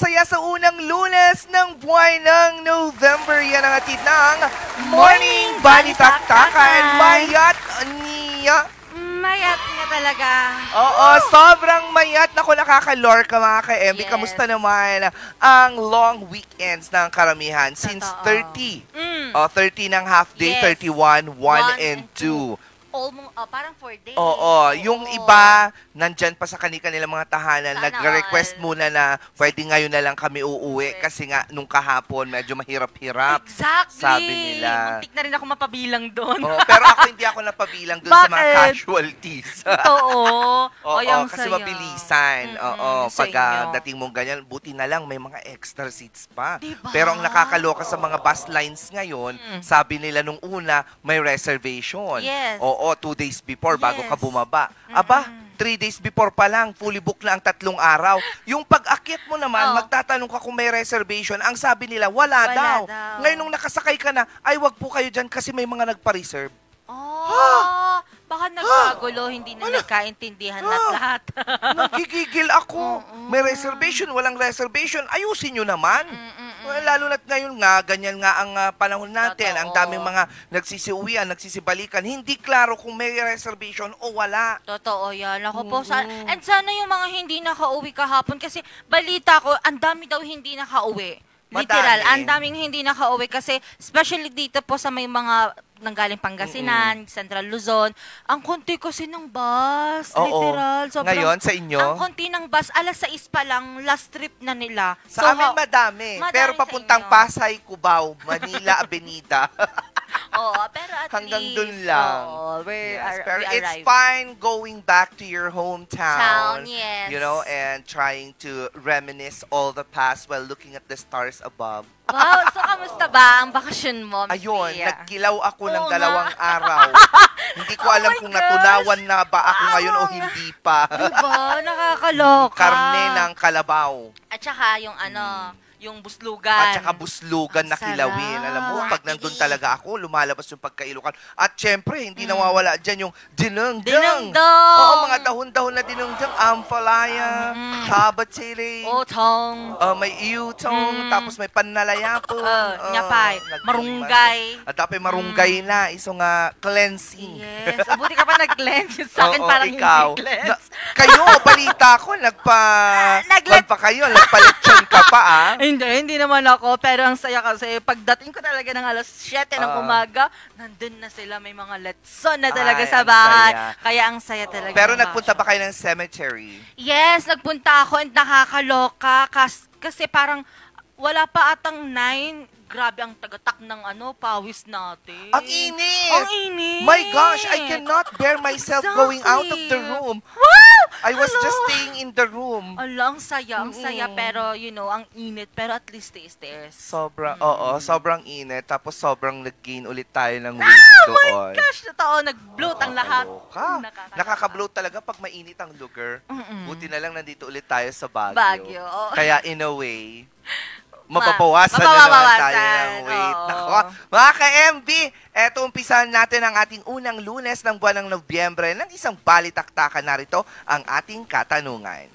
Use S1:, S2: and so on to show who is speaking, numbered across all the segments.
S1: saya sa unang Lunes ng buwan ng November. Yan ang atid ng Morning Balitaktakan. Mayat niya.
S2: Mayat nga talaga.
S1: Oo, sobrang mayat. Naku, nakakalor ka mga ka-MB.
S2: Yes.
S1: Kamusta naman ang long weekends ng karamihan? Since 30. 30 ng half day,
S2: Yes.
S1: 31, 1 and 2.
S2: Almost, parang 4 days.
S1: Oo, yung iba, nandyan pa sa kanilang mga tahanan,
S2: Sana
S1: nag-request
S2: all.
S1: muna na pwede ngayon na lang kami uuwi kasi nga nung kahapon medyo mahirap-hirap.
S2: Exactly.
S1: Sabi nila.
S2: Muntik na rin ako mapabilang doon.
S1: Oo, pero ako hindi ako napabilang dun sa mga
S2: Bakit?
S1: casualties.
S2: Oo.
S1: Oo,
S2: yung
S1: kasi
S2: saya.
S1: mabilisan. Oo,
S2: sa
S1: pag
S2: inyo.
S1: dating mong ganyan, buti na lang may mga extra seats pa.
S2: Diba?
S1: Pero ang nakakaloka sa mga bus lines ngayon, sabi nila nung una, may reservation.
S2: Yes.
S1: Oo, 2 days before bago ka
S2: Yes.
S1: bumaba. Aba, 3 days before pa lang, fully book na ang 3 araw. Yung pag-akyat mo naman, magtatanong ka kung may reservation, ang sabi nila, wala daw. Ngayon nung nakasakay ka na, ay wag po kayo dyan kasi may mga nagpa-reserve.
S2: Oh, baka nagkagulo, hindi na nagkaintindihan lahat.
S1: Nagigigil ako. May reservation, walang reservation. Ayusin nyo naman. Lalo na't ngayon nga, ganyan nga ang panahon natin.
S2: Totoo.
S1: Ang daming mga nagsisiuwian, nagsisibalikan. Hindi klaro kung may reservation o wala.
S2: Totoo yan. Ako po, and sana yung mga hindi nakauwi kahapon kasi balita ko, ang dami daw hindi nakauwi. Literal,
S1: Madami.
S2: ang daming hindi nakauwi kasi especially dito po sa may mga nanggaling Pangasinan, Central Luzon, ang konti kasi ng bus,
S1: Oo.
S2: literal. Sobrang,
S1: Ngayon, sa inyo?
S2: Ang konti ng bus, 6:00 pa lang, last trip na nila.
S1: Sa amin madami.
S2: madami
S1: Pero
S2: sa
S1: papuntang
S2: inyo.
S1: Pasay, Cubao, Manila, Avenida.
S2: Oo, pero at
S1: Hanggang
S2: least,
S1: dun lang. Pero
S2: we
S1: it's
S2: arrived.
S1: fine going back to your hometown.
S2: Yes.
S1: You know, and trying to reminisce all the past while looking at the stars above.
S2: Wow, so kamusta ba ang bakasyon mo, Miss
S1: Ayun,
S2: Bea?
S1: nagkilaw ako ng
S2: Oo nga.
S1: 2 araw. Hindi ko alam
S2: my
S1: kung
S2: gosh.
S1: natunawan na ba ako ngayon o hindi pa.
S2: Diba? Nakakaloka.
S1: Karne ng kalabaw.
S2: At saka yung yung buslugan.
S1: At saka buslugan na
S2: Ang
S1: kilawin.
S2: sarap.
S1: Alam mo, pag nandun talaga ako, lumalabas yung pagkailukan. At syempre, hindi nawawala dyan yung dinengdeng.
S2: Dinengdeng.
S1: Oo, mga dahon-dahon na dinengdeng. Ampalaya, tabatili,
S2: Otong.
S1: may iutong, tapos may panalayapo.
S2: Nyapay. Marunggay.
S1: At tapos marunggay na, isang cleansing.
S2: Yes. Buti ka pa nag-cleanse. Sa akin
S1: Oo,
S2: parang
S1: ikaw.
S2: hindi cleanse.
S1: Kayo, balita ko,
S2: Naglet-
S1: pa kayo, nagpalitsyon ka pa
S2: Hindi naman ako. Pero ang saya kasi, pagdating ko talaga ng 7:00 ng umaga, nandun na sila, may mga letson na talaga
S1: Ay,
S2: sa
S1: ang
S2: bahay.
S1: saya.
S2: Kaya ang saya talaga.
S1: Pero
S2: ng
S1: nagpunta ba
S2: bakasyon.
S1: kayo ng cemetery?
S2: Yes, nagpunta ako and nakakaloka kasi parang wala pa atang 9. Grabe ang tagatak ng pawis natin.
S1: Ang init!
S2: Ang init!
S1: My gosh, I cannot bear myself going out of the
S2: Exactly.
S1: room.
S2: Wow!
S1: I was
S2: Hello?
S1: just staying in the room.
S2: Ala, ang saya. Pero, ang init. Pero at least stairs.
S1: Sobrang init. Tapos sobrang nag-gain ulit tayo ng weight
S2: Oh my
S1: doon.
S2: gosh! Totoo, nag-bloat ang lahat.
S1: Nakaka-bloat talaga pag mainit ang lugar. Buti na lang nandito ulit tayo sa Baguio.
S2: Baguio, oo.
S1: Kaya in a way, mababawasan na naman tayo ng weight.
S2: Oo.
S1: Nako, mga ka-MB, eto umpisahan natin ang ating unang Lunes ng buwan ng Nobyembre ng isang balitaktakan. Narito ang ating katanungan.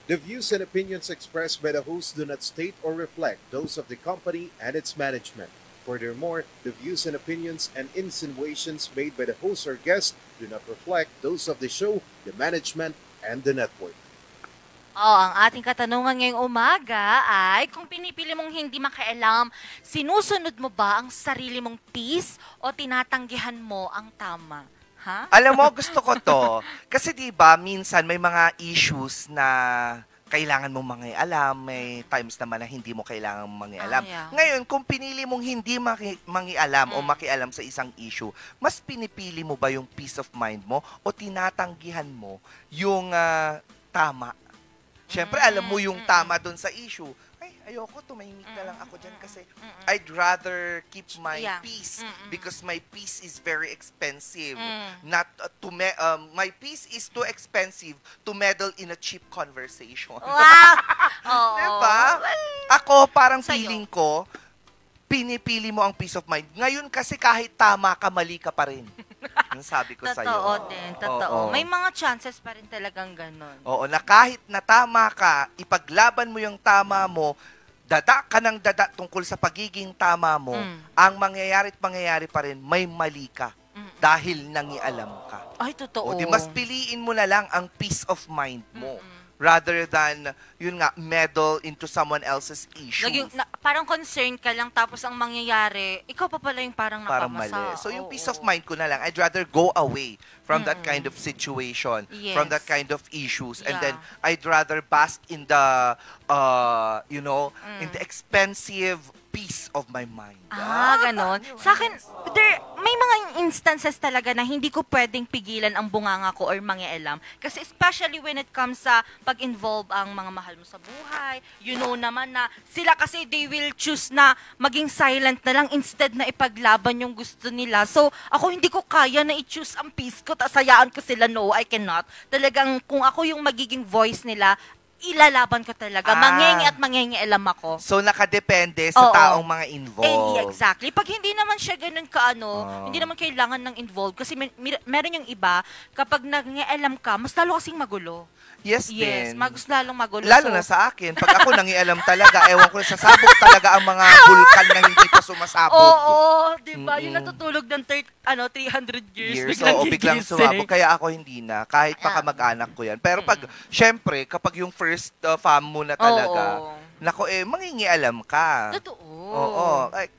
S3: The views and opinions expressed by the host do not state or reflect those of the company and its management. Furthermore, the views and opinions and insinuations made by the host or guest do not reflect those of the show, the management, and the network.
S2: Ang ating katanungan ngayong umaga ay kung pinipili mong hindi makialam, sinusunod mo ba ang sarili mong peace o tinatanggihan mo ang tama? Ha?
S1: Alam mo, gusto ko to. Kasi diba, minsan may mga issues na kailangan mong mangialam, may times naman na hindi mo kailangan mangialam.
S2: Yeah.
S1: Ngayon, kung pinili mong hindi mangialam o makialam sa isang issue, mas pinipili mo ba yung peace of mind mo o tinatanggihan mo yung tama? Siyempre, alam mo yung tama doon sa issue. Ay, ayoko, tumahimik na lang ako dyan kasi I'd rather keep my peace because my peace is very expensive. Not my peace is too expensive to meddle in a cheap conversation.
S2: Wow! Oo.
S1: Diba? Ako, parang
S2: Sa'yo.
S1: feeling ko, pinipili mo ang peace of mind. Ngayon kasi kahit tama ka, mali ka pa rin. Yung sabi ko sa'yo.
S2: Totoo din, totoo.
S1: Oo.
S2: May mga chances pa rin talagang ganun.
S1: Oo, na kahit na tama ka, ipaglaban mo yung tama mo, dada ka ng dada tungkol sa pagiging tama mo, ang mangyayari pa rin, may mali ka. Dahil nangialam ka.
S2: Ay, totoo.
S1: O di mas piliin mo na lang ang peace of mind mo. Rather than, yun nga, meddle into someone else's issues.
S2: Parang concerned ka lang, tapos ang mangyayari, ikaw pa pala yung parang
S1: Parang
S2: napamasa.
S1: mali. So yung peace of mind ko na lang, I'd rather go away from that kind of situation,
S2: Yes.
S1: from that kind of issues. And
S2: Yeah.
S1: then, I'd rather bask in the, in the expensive peace of my mind.
S2: Ganon. Sa akin, may mga instances talaga na hindi ko pwedeng pigilan ang bunganga ko or mangialam. Kasi especially when it comes sa pag-involve ang mga mahal mo sa buhay, you know naman na sila kasi they will choose na maging silent na lang instead na ipaglaban yung gusto nila. So, ako hindi ko kaya na i-choose ang peace ko, tas hayaan ko sila, no, I cannot. Talagang kung ako yung magiging voice nila, ilalaban ko talaga. Mangengi at mangengialam ako.
S1: So, nakadepende sa
S2: Oo.
S1: taong mga involved.
S2: Exactly. Pag hindi naman siya ganun hindi naman kailangan ng involved. Kasi meron yung iba, kapag nangialam ka, mas lalo kasing magulo.
S1: Yes,
S2: Yes,
S1: din.
S2: mas lalong magulo.
S1: Lalo na sa akin. Pag ako nangialam talaga, ewan ko na, sasabog talaga ang mga vulkan na hindi pa sumasabog.
S2: Oo, di ba? Yung natutulog ng 300 years,
S1: Biglang
S2: gigising.
S1: sumabog. Kaya ako hindi na. Kahit pa kamag-anak ko yan. Pero pag, syempre, kapag yung first fam mo na talaga, nako mangingialam ka.
S2: Totoo.
S1: Oo.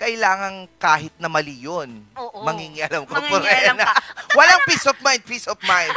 S1: Kailangan kahit na mali yun.
S2: Oo.
S1: Mangingialam ka pa
S2: Mangingialam
S1: rin.
S2: ka.
S1: Walang peace of mind, peace of mind.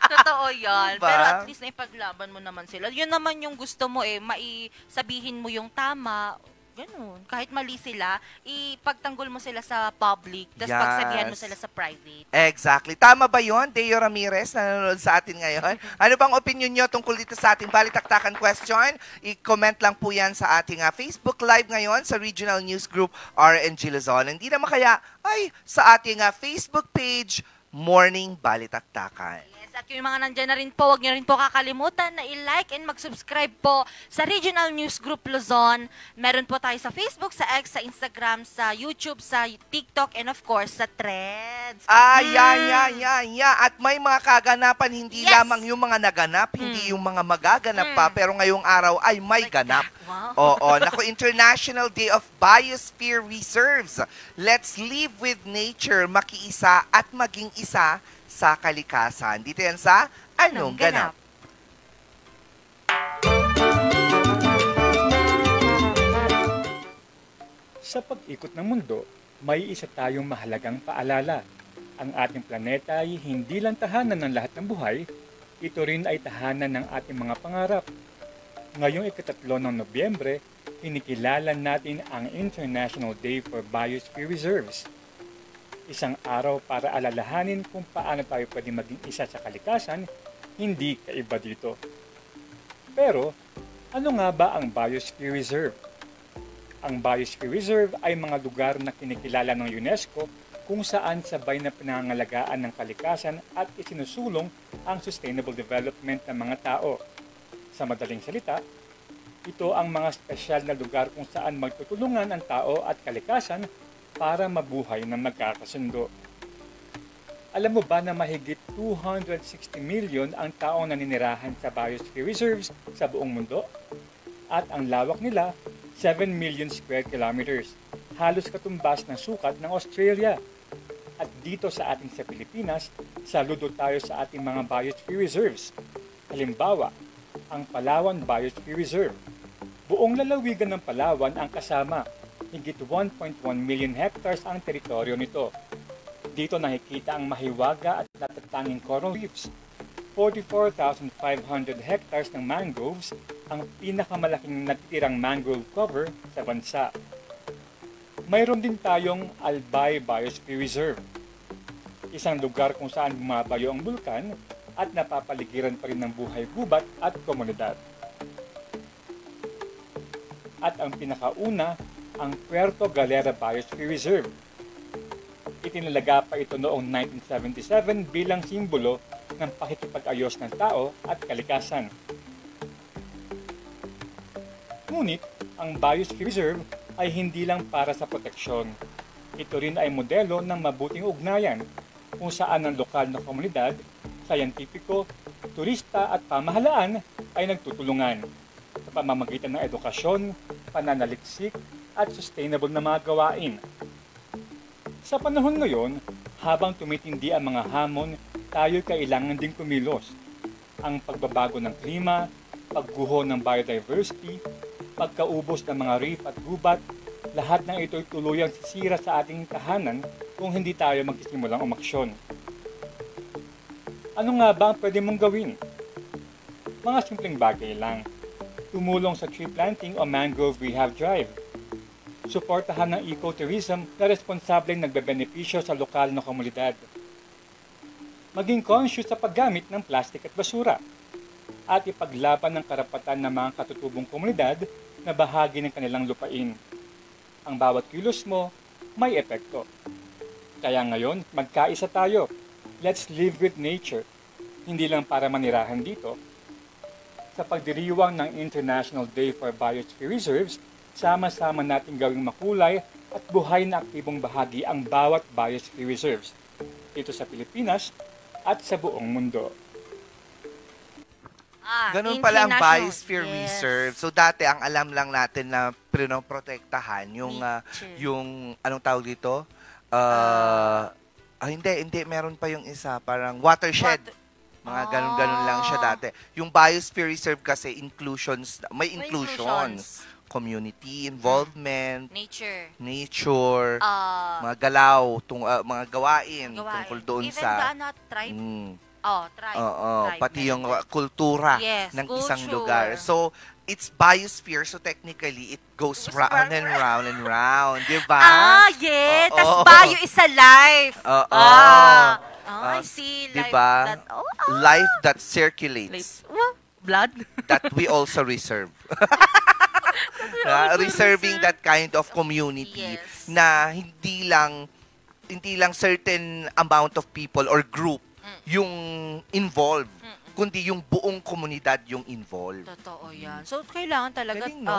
S2: Totoo yan.
S1: Diba?
S2: Pero at least na ipaglaban mo naman sila. Yun naman yung gusto mo maisabihin mo yung tama. Ganun. Kahit mali sila, ipagtanggol mo sila sa public, tapos
S1: Yes.
S2: pagsabihan mo sila sa private.
S1: Exactly. Tama ba yon, Deo Ramirez, na nanonood sa atin ngayon? Ano bang opinion nyo tungkol dito sa ating balitaktakan question? I-comment lang po yan sa ating Facebook Live ngayon sa Regional News Group RNG Luzon. Hindi naman kaya ay sa ating Facebook page, Morning Balitaktakan.
S2: At yung mga nandyan na rin po, huwag nyo rin po kakalimutan na i-like and mag-subscribe po sa Regional News Group Luzon. Meron po tayo sa Facebook, sa X, sa Instagram, sa YouTube, sa TikTok, and of course, sa Threads.
S1: At may mga kaganapan, hindi
S2: Yes.
S1: lamang yung mga naganap, hindi yung mga magaganap pa, pero ngayong araw ay may ganap.
S2: Wow.
S1: Oo, naku, International Day of Biosphere Reserves. Let's live with nature, makiisa at maging isa sa kalikasan. Dito yan sa Anong Ganap?
S4: Sa pag-ikot ng mundo, may isa tayong mahalagang paalala. Ang ating planeta ay hindi lang tahanan ng lahat ng buhay, ito rin ay tahanan ng ating mga pangarap. Ngayong ika-3 ng Nobyembre, kinikilala natin ang International Day for Biosphere Reserves. Isang araw para alalahanin kung paano tayo pwede maging isa sa kalikasan, hindi kaiba dito. Pero, ano nga ba ang Biosphere Reserve? Ang Biosphere Reserve ay mga lugar na kinikilala ng UNESCO kung saan sabay na pinangangalagaan ng kalikasan at isinusulong ang sustainable development ng mga tao. Sa madaling salita, ito ang mga espesyal na lugar kung saan magtutulungan ang tao at kalikasan para mabuhay ng magkakasundo. Alam mo ba na mahigit 260 million ang taong naninirahan sa Biosphere Reserves sa buong mundo? At ang lawak nila, 7 million square kilometers, halos katumbas ng sukat ng Australia. At dito sa ating sa Pilipinas, saludo tayo sa ating mga Biosphere Reserves. Halimbawa, ang Palawan Biosphere Reserve. Buong lalawigan ng Palawan ang kasama. Higit 1.1 million hectares ang teritoryo nito. Dito nakikita ang mahiwaga at natatanging coral reefs. 44,500 hectares ng mangroves, ang pinakamalaking natitirang mangrove cover sa bansa. Mayroon din tayong Albay Biosphere Reserve, isang lugar kung saan bumabayo ang bulkan at napapaligiran pa rin ng buhay gubat at komunidad. At ang pinakauna, ang Puerto Galera Biosphere Reserve. Itinalaga pa ito noong 1977 bilang simbolo ng pakikipag-ayos ng tao at kalikasan. Ngunit, ang Biosphere Reserve ay hindi lang para sa proteksyon. Ito rin ay modelo ng mabuting ugnayan. kung saan ang lokal na komunidad, sayantipiko, turista at pamahalaan ay nagtutulungan sa pamamagitan ng edukasyon, pananaliksik at sustainable na mga gawain. Sa panahon ngayon, habang tumitindi ang mga hamon, tayo kailangan ding kumilos. Ang pagbabago ng klima, pagguho ng biodiversity, pagkaubos ng mga reef at gubat, lahat ng ito ay tuluyang sisira sa ating tahanan kung hindi tayo magsimulang umaksyon. Ano nga ba ang pwede mong gawin? Mga simpleng bagay lang. Tumulong sa tree planting o mangrove rehab drive. Suportahan ng ecotourism na responsableng nagbebenepisyo sa lokal na komunidad. Maging conscious sa paggamit ng plastik at basura. At ipaglaban ng karapatan ng mga katutubong komunidad na bahagi ng kanilang lupain. Ang bawat kilos mo may epekto. Kaya ngayon, magkaisa tayo. Let's live with nature. Hindi lang para manirahan dito. Sa pagdiriwang ng International Day for Biosphere Reserves, sama-sama nating gawing makulay at buhay na aktibong bahagi ang bawat biosphere reserves dito sa Pilipinas at sa buong mundo.
S1: Ganun pala ang
S2: international.
S1: Biosphere
S2: Yes.
S1: Reserve. So dati ang alam lang natin na pinoprotektahan yung
S2: Nature.
S1: yung anong tawag dito? Hindi meron pa yung isa parang watershed. Mga ganun-ganun lang siya dati. Yung Biosphere Reserve kasi may inclusions. Community involvement, nature, mga galaw, mga gawain tungkol doon
S2: Even
S1: sa
S2: tribe. Tribe.
S1: Pati yung kultura
S2: Yes,
S1: ng isang
S2: culture.
S1: lugar. So, it's biosphere, so technically, it goes round and round and round, di ba?
S2: Yeah.
S1: Oo.
S2: Tas bio is a life.
S1: Oo.
S2: I see.
S1: Di
S2: Life
S1: ba?
S2: that,
S1: Life that circulates,
S2: blood.
S1: that we also reserve. Reserving that kind of community
S2: Yes.
S1: na hindi lang certain amount of people or group yung involved, kundi yung buong komunidad yung involved.
S2: Totoo yan. So, kailangan talaga,
S1: Galing, no?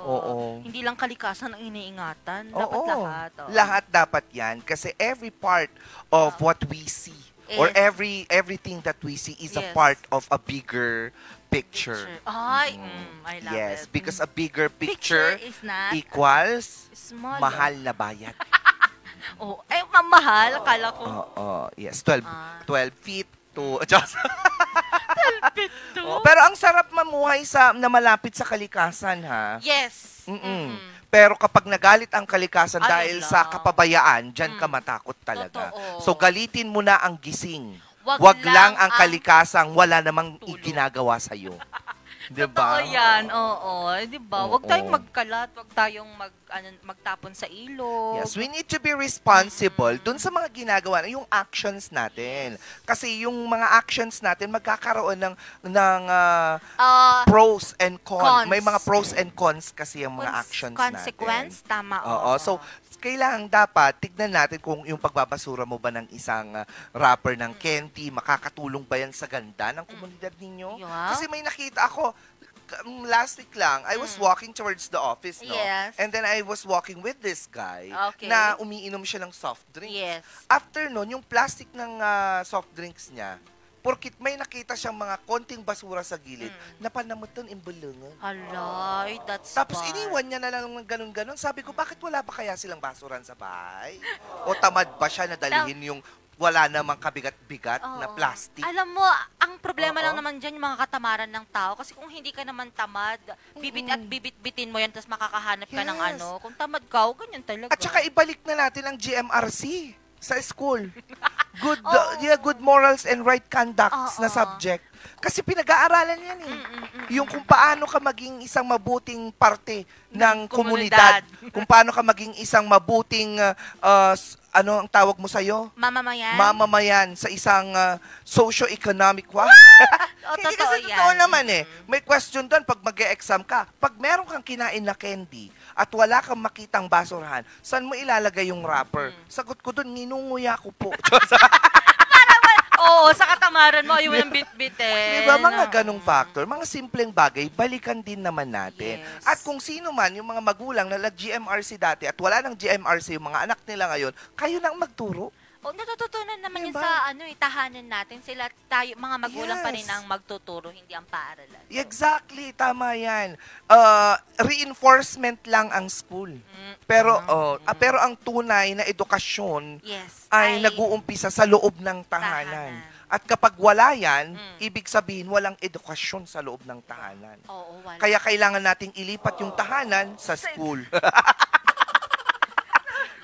S1: Oo.
S2: Hindi lang kalikasan ang iniingatan. Dapat
S1: Oo.
S2: lahat. Oo.
S1: Lahat dapat yan. Kasi every part of what we see, or
S2: Yes.
S1: everything that we see is a
S2: Yes.
S1: part of a bigger picture.
S2: Ay, I love
S1: Yes,
S2: it.
S1: because a bigger picture
S2: is not
S1: equals
S2: small.
S1: mahal na bayad.
S2: Mamahal. Akala ko.
S1: Yes, 12
S2: Ah.
S1: 12 feet to just.
S2: Pito.
S1: Pero ang sarap mamuhay na malapit sa kalikasan, ha.
S2: Yes.
S1: Pero kapag nagalit ang kalikasan
S2: Ano
S1: dahil sa
S2: lang.
S1: kapabayaan, diyan ka matakot talaga.
S2: Totoo.
S1: So galitin mo na ang gising.
S2: Wag
S1: Wag
S2: lang
S1: lang ang
S2: ang
S1: kalikasang wala namang
S2: tulog.
S1: iginagawa sa iyo. 'Di
S2: Totoo
S1: ba?
S2: yan. Oo. Di ba? Huwag
S1: Oo.
S2: tayong magkalat. Huwag tayong magtapon sa ilog.
S1: Yes, we need to be responsible dun sa mga ginagawa, yung actions natin. Kasi yung mga actions natin magkakaroon ng pros and cons.
S2: Cons.
S1: May mga pros and cons kasi yung mga actions
S2: Consequence,
S1: natin.
S2: tama.
S1: Oo. So, kailangan dapat tignan natin kung yung pagbabasura mo ba ng isang wrapper ng candy, makakatulong ba yan sa ganda ng komunidad ninyo?
S2: Yeah.
S1: Kasi may nakita ako, last week lang, I was walking towards the office, no?
S2: Yes.
S1: And then I was walking with this guy
S2: Okay.
S1: na umiinom siya ng soft drinks.
S2: Yes.
S1: After nun, yung plastic ng soft drinks niya, porkit may nakita siyang mga konting basura sa gilid, napanamutan imbulungan.
S2: Hala, that's
S1: Tapos
S2: bad.
S1: iniwan niya na lang ng ganun-ganun. Sabi ko, bakit wala pa kaya silang basuran sa bahay? O tamad ba siya na dalhin yung wala namang kabigat-bigat na
S2: Oo.
S1: plastic?
S2: Alam mo, ang problema
S1: Oo.
S2: lang naman dyan yung mga katamaran ng tao. Kasi kung hindi ka naman tamad, bibit-bitin mo yan, tapos makakahanap ka ng
S1: Yes.
S2: Kung tamad ka, ganyan talaga.
S1: At saka ibalik na natin ang GMRC sa school. Good
S2: Oo.
S1: good morals and right conducts na
S2: Oo.
S1: subject. Kasi pinag-aaralan yan eh. Yung kung paano ka maging isang mabuting parte ng komunidad. Kung paano ka maging isang mabuting, ano ang tawag mo sa'yo?
S2: Mamamayan?
S1: Mamamayan sa isang socio-economic Hindi
S2: totoo
S1: kasi
S2: yan.
S1: totoo naman eh. May question doon pag mag-e-exam ka. Pag meron kang kinain na candy at wala kang makitang basurahan, saan mo ilalagay yung wrapper? Sagot ko doon, nginunguya ko po.
S2: Oo, sa katamaran mo, ayaw mo ng bit-bitin.
S1: Di ba mga ganong factor, mga simpleng bagay, balikan din naman natin.
S2: Yes.
S1: At kung sino man, yung mga magulang na nag-GMRC dati at wala ng GMRC yung mga anak nila ngayon, kayo nang magturo.
S2: O, natututunan naman yun
S1: Diba?
S2: sa tahanan natin. Sila, tayo, mga magulang pa rin
S1: Yes.
S2: ang magtuturo, hindi ang paaralan.
S1: Exactly, tama yan. Reinforcement lang ang school. Pero pero ang tunay na edukasyon
S2: Yes.
S1: ay nag-uumpisa sa loob ng tahanan. At kapag wala yan, ibig sabihin walang edukasyon sa loob ng tahanan.
S2: Oo, wala.
S1: Kaya kailangan nating ilipat yung tahanan sa school.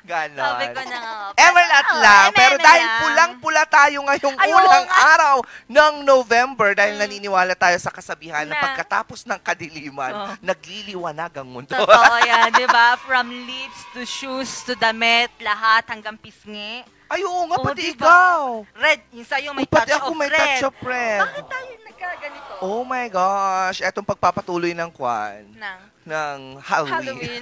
S1: Ganon.
S2: Sabi ko na nga.
S1: Emerald lang. Pero
S2: Emerald
S1: dahil
S2: lang.
S1: pulang-pula tayo ngayong
S2: Ay, oo
S1: unang
S2: nga.
S1: araw ng November, dahil naniniwala tayo sa kasabihan na
S2: Na.
S1: pagkatapos ng kadiliman, nagliliwanag ang mundo.
S2: Totoo yan, di ba? From lips to shoes to damit, lahat hanggang pisngi.
S1: Ay, oo nga,
S2: Oo,
S1: pati
S2: diba?
S1: ikaw.
S2: Red, yung sa'yo may
S1: Pati
S2: touch
S1: ako
S2: of
S1: may
S2: red.
S1: touch of red.
S2: Bakit tayo nagkaganito?
S1: Oh my gosh, etong pagpapatuloy ng kwan,
S2: Nang
S1: ng Halloween.
S2: Halloween.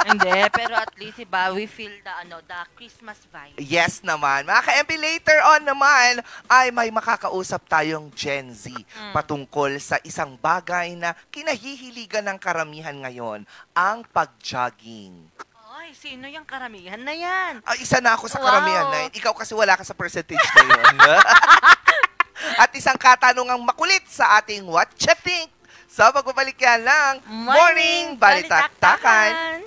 S2: Hindi, pero at least, diba, we feel the Christmas vibe.
S1: Yes naman. Mga ka-MP, later on naman ay may makakausap tayong Gen Z patungkol sa isang bagay na kinahihiligan ng karamihan ngayon, ang pag-jogging.
S2: Ay, sino yung karamihan na yan?
S1: Isa na ako sa
S2: Wow.
S1: karamihan na yun. Ikaw kasi wala ka sa percentage na yun. At isang katanungang makulit sa ating What You Think? So, magbabalik yan lang. Morning Balitaktakan.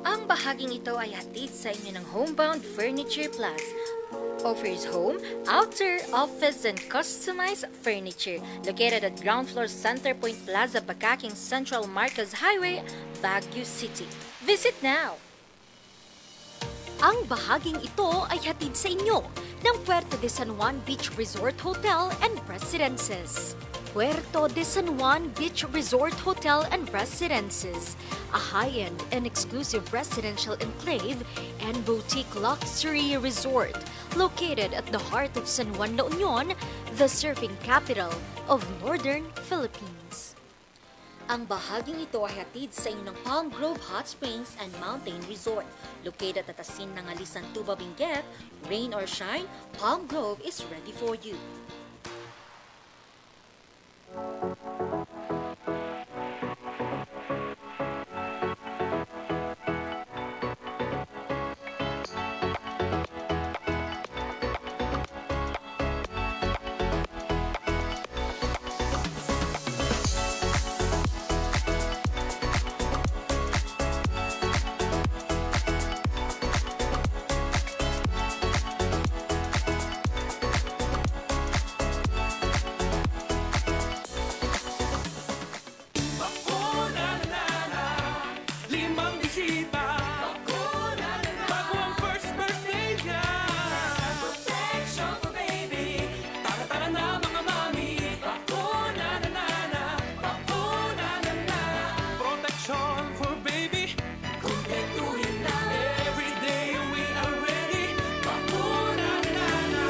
S5: Ang bahaging ito ay hatid sa inyo ng Homebound Furniture Plus. Offers home, outer, office, and customized furniture. Located at ground floor Centerpoint Plaza, Bakaking Central Marcos Highway, Baguio City. Visit now! Ang bahaging ito ay hatid sa inyo ng Puerto de San Juan Beach Resort Hotel and Residences. Puerto de San Juan Beach Resort Hotel and Residences, a high-end and exclusive residential enclave and boutique luxury resort located at the heart of San Juan, La Union, the surfing capital of Northern Philippines. Ang bahaging ito ay hatid sa inyo ng Palm Grove Hot Springs and Mountain Resort. Located at Asin ng Alisan, Tuba, Benguet, rain or shine, Palm Grove is ready for you.
S6: Limang bisita. Bago ang first birthday niya. Protection for baby. Tara-tara na mga mami. Bakuna na na. Bakuna na na. Protection for baby. Kumpletuhin na. Every day we are ready. Bakuna na na.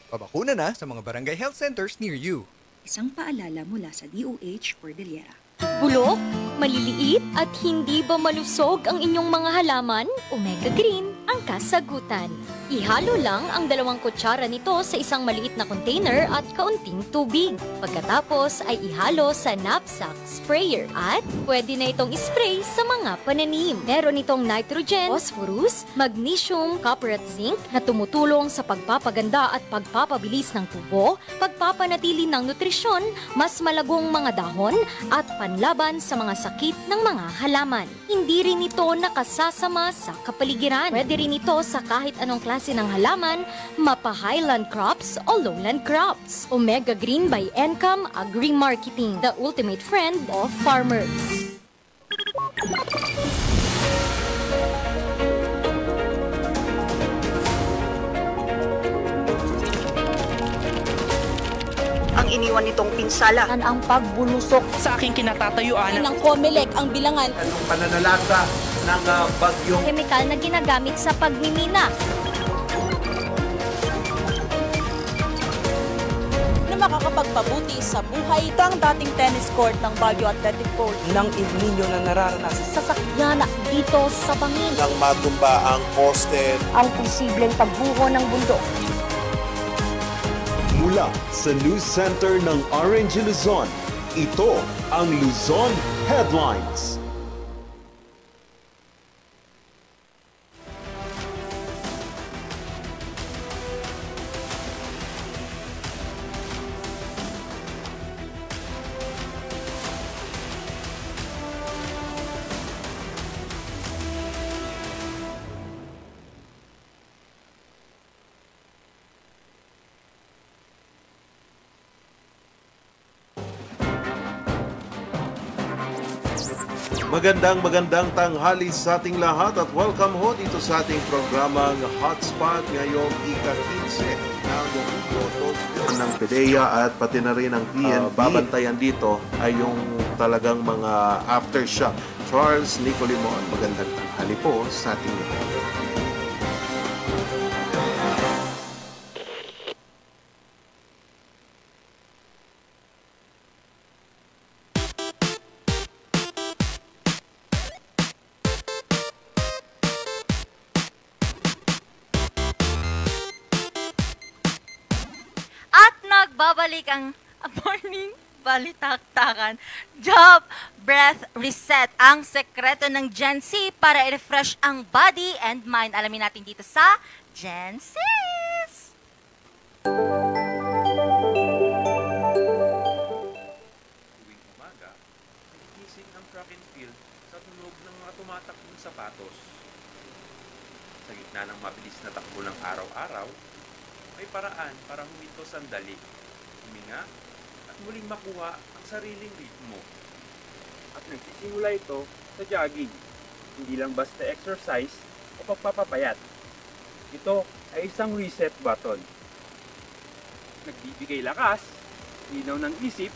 S7: Pabakuna na sa mga barangay health centers near you.
S8: Isang paalala mula sa DOH Cordillera.
S5: Bulok, maliliit at hindi ba malusog ang inyong mga halaman? Omega Green ang kasagutan. Ihalo lang ang 2 kutsara nito sa isang maliit na container at kaunting tubig. Pagkatapos ay ihalo sa knapsack sprayer at pwede na itong spray sa mga pananim. Meron itong nitrogen, phosphorus, magnesium, copper at zinc na tumutulong sa pagpapaganda at pagpapabilis ng tubo, pagpapanatili ng nutrisyon, mas malagong mga dahon at panlaban sa mga sakit ng mga halaman. Hindi rin ito nakasasama sa kapaligiran. Pwede rin ito sa kahit anong klase ng halaman, mapa highland crops o lowland crops. Omega Green by Encam Agri Marketing, the ultimate friend of farmers.
S9: Ang iniwan nitong pinsala
S5: Ang pagbulusok
S9: sa aking kinatatayuan
S5: ng COMELEC ang bilangan
S3: Anong pananalasa ng bagyong
S5: chemical na ginagamit sa pagmimina.
S9: na makakapagpabuti sa buhay ng dating tennis court ng Baguio Athletic Board ng El Nino na nararanasan
S5: Sasakyan dito sa bangin.
S3: nang matumba ang poste
S5: Ang posibleng pagbuho ng bundok.
S3: Mula sa News Center ng RNG Luzon, ito ang Luzon Headlines. Magandang tanghali sa ating lahat at welcome ho dito sa ating programang Hotspot ngayong ika-15 ng Domingo ng PDEA at pati na rin ang PNP. Babantayan dito ay yung talagang mga aftershock. Charles Nicolimon, magandang tanghali po sa ating lahat.
S2: Babalik ang morning balitaktakan. Job Breath Reset, ang sekreto ng Gen Z para i-refresh ang body and mind. Alamin natin dito sa Gen Z.
S10: Tuwing umaga, nagigising ang track and field sa tunog ng mga tumatakbong sapatos. Sa gitna ng mabilis na takbo ng araw-araw, may paraan para huminto sandali, huminga, at muling makuha ang sariling ritmo.
S4: At nagsisimula ito sa jogging, hindi lang basta exercise o pagpapapayat. Ito ay isang reset button. Nagbibigay lakas, linaw ng isip,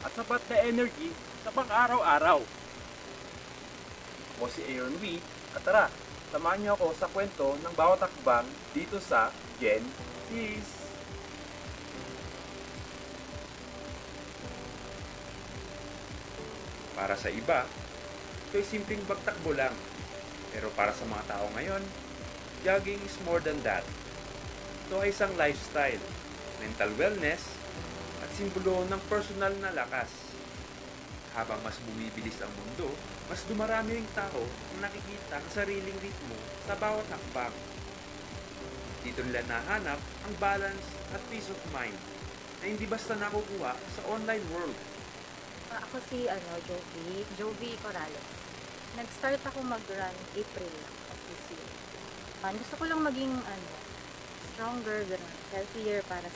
S4: at sapat na energy sa pang-araw-araw. Ako si Aaron Wee, at tara, samahan niyo ako sa kwento ng bawat hakbang dito sa Gen Z.
S10: Para sa iba, ito'y simpleng pagtakbo lang. Pero para sa mga tao ngayon, jogging is more than that. Ito ay isang lifestyle, mental wellness, at simbolo ng personal na lakas. Habang mas bumibilis ang mundo, mas dumarami ring tao ang nakikita ang sariling ritmo sa bawat hakbang. Dito nila nahanap ang balance at peace of mind na hindi basta nakukuha sa online world.
S11: Ako si Jovi Corrales. Nag-start ako mag-run April of this year. Gusto ko lang maging stronger, healthier para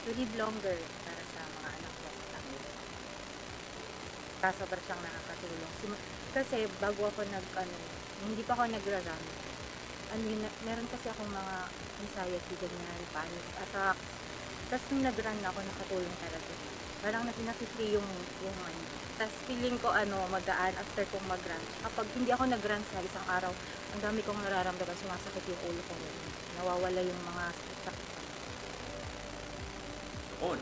S11: to live longer para sa mga anak ko. Kaso parang siyang nakakatulong. Kasi bago ako hindi pa ako nagra-run. Meron kasi akong mga anxiety, ganyan, panic attacks. Tapos nung nag-run ako, nakatulong talaga. Parang nafi-free yung Tapos feeling ko magaan after kong mag-run. Kapag hindi ako nag-run sa isang araw, ang dami kong nararamdaman, sumasakit yung ulo ko. Nawawala yung mga sakit.
S10: Noon,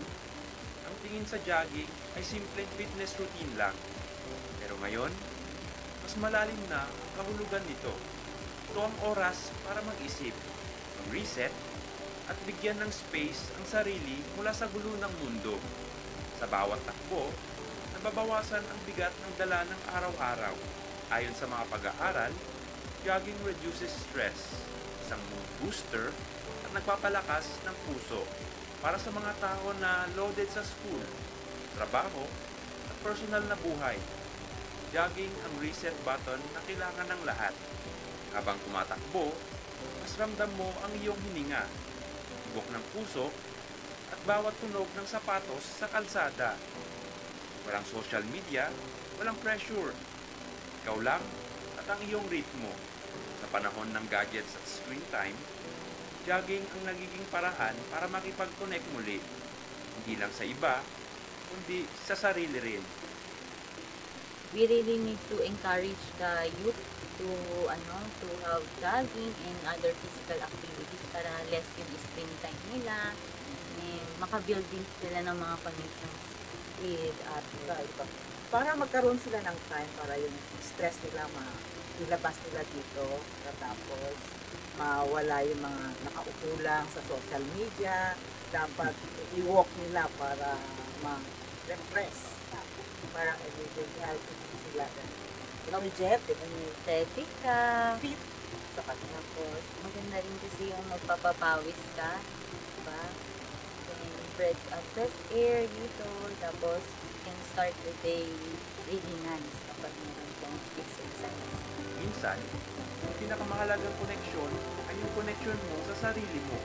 S10: ang tingin sa jogging ay simpleng fitness routine lang. Pero ngayon, mas malalim na ang kahulugan nito. Ito ang oras para mag-isip, mag-reset, at bigyan ng space ang sarili mula sa gulo ng mundo. Sa bawat takbo, nababawasan ang bigat ng dala ng araw-araw. Ayon sa mga pag-aaral, jogging reduces stress, isang mood booster, at nagpapalakas ng puso para sa mga tao na loaded sa school, trabaho, at personal na buhay. Jogging ang reset button na kailangan ng lahat. Habang tumatakbo, mas ramdam mo ang iyong hininga, tibok ng puso, at bawat tunog ng sapatos sa kalsada. Walang social media, walang pressure. Ikaw lang at ang iyong ritmo. Sa panahon ng gadgets at screen time, jogging ang nagiging paraan para makipag-connect muli. Hindi lang sa iba, kundi sa sarili rin.
S11: We really need to encourage the youth to have jogging and other physical activities para less yung screen time nila. Makabuild din sila ng mga connections with people.
S12: Para magkaroon sila ng time para yung stress nila ilabas nila dito, tapos mawala yung mga nakaupo lang sa social media, dapat i-walk nila para ma-refresh. Para everyday healthy sila.
S11: Energetic ka.
S12: Fit.
S11: Tapos, maganda rin kasi yung magpapapawis ka. Diba? Then, breathe fresh air dito. Tapos, you can start the day really nice kapag meron kang exercise.
S10: Minsan, ang pinakamahalagang koneksyon ay yung koneksyon mo sa sarili mo.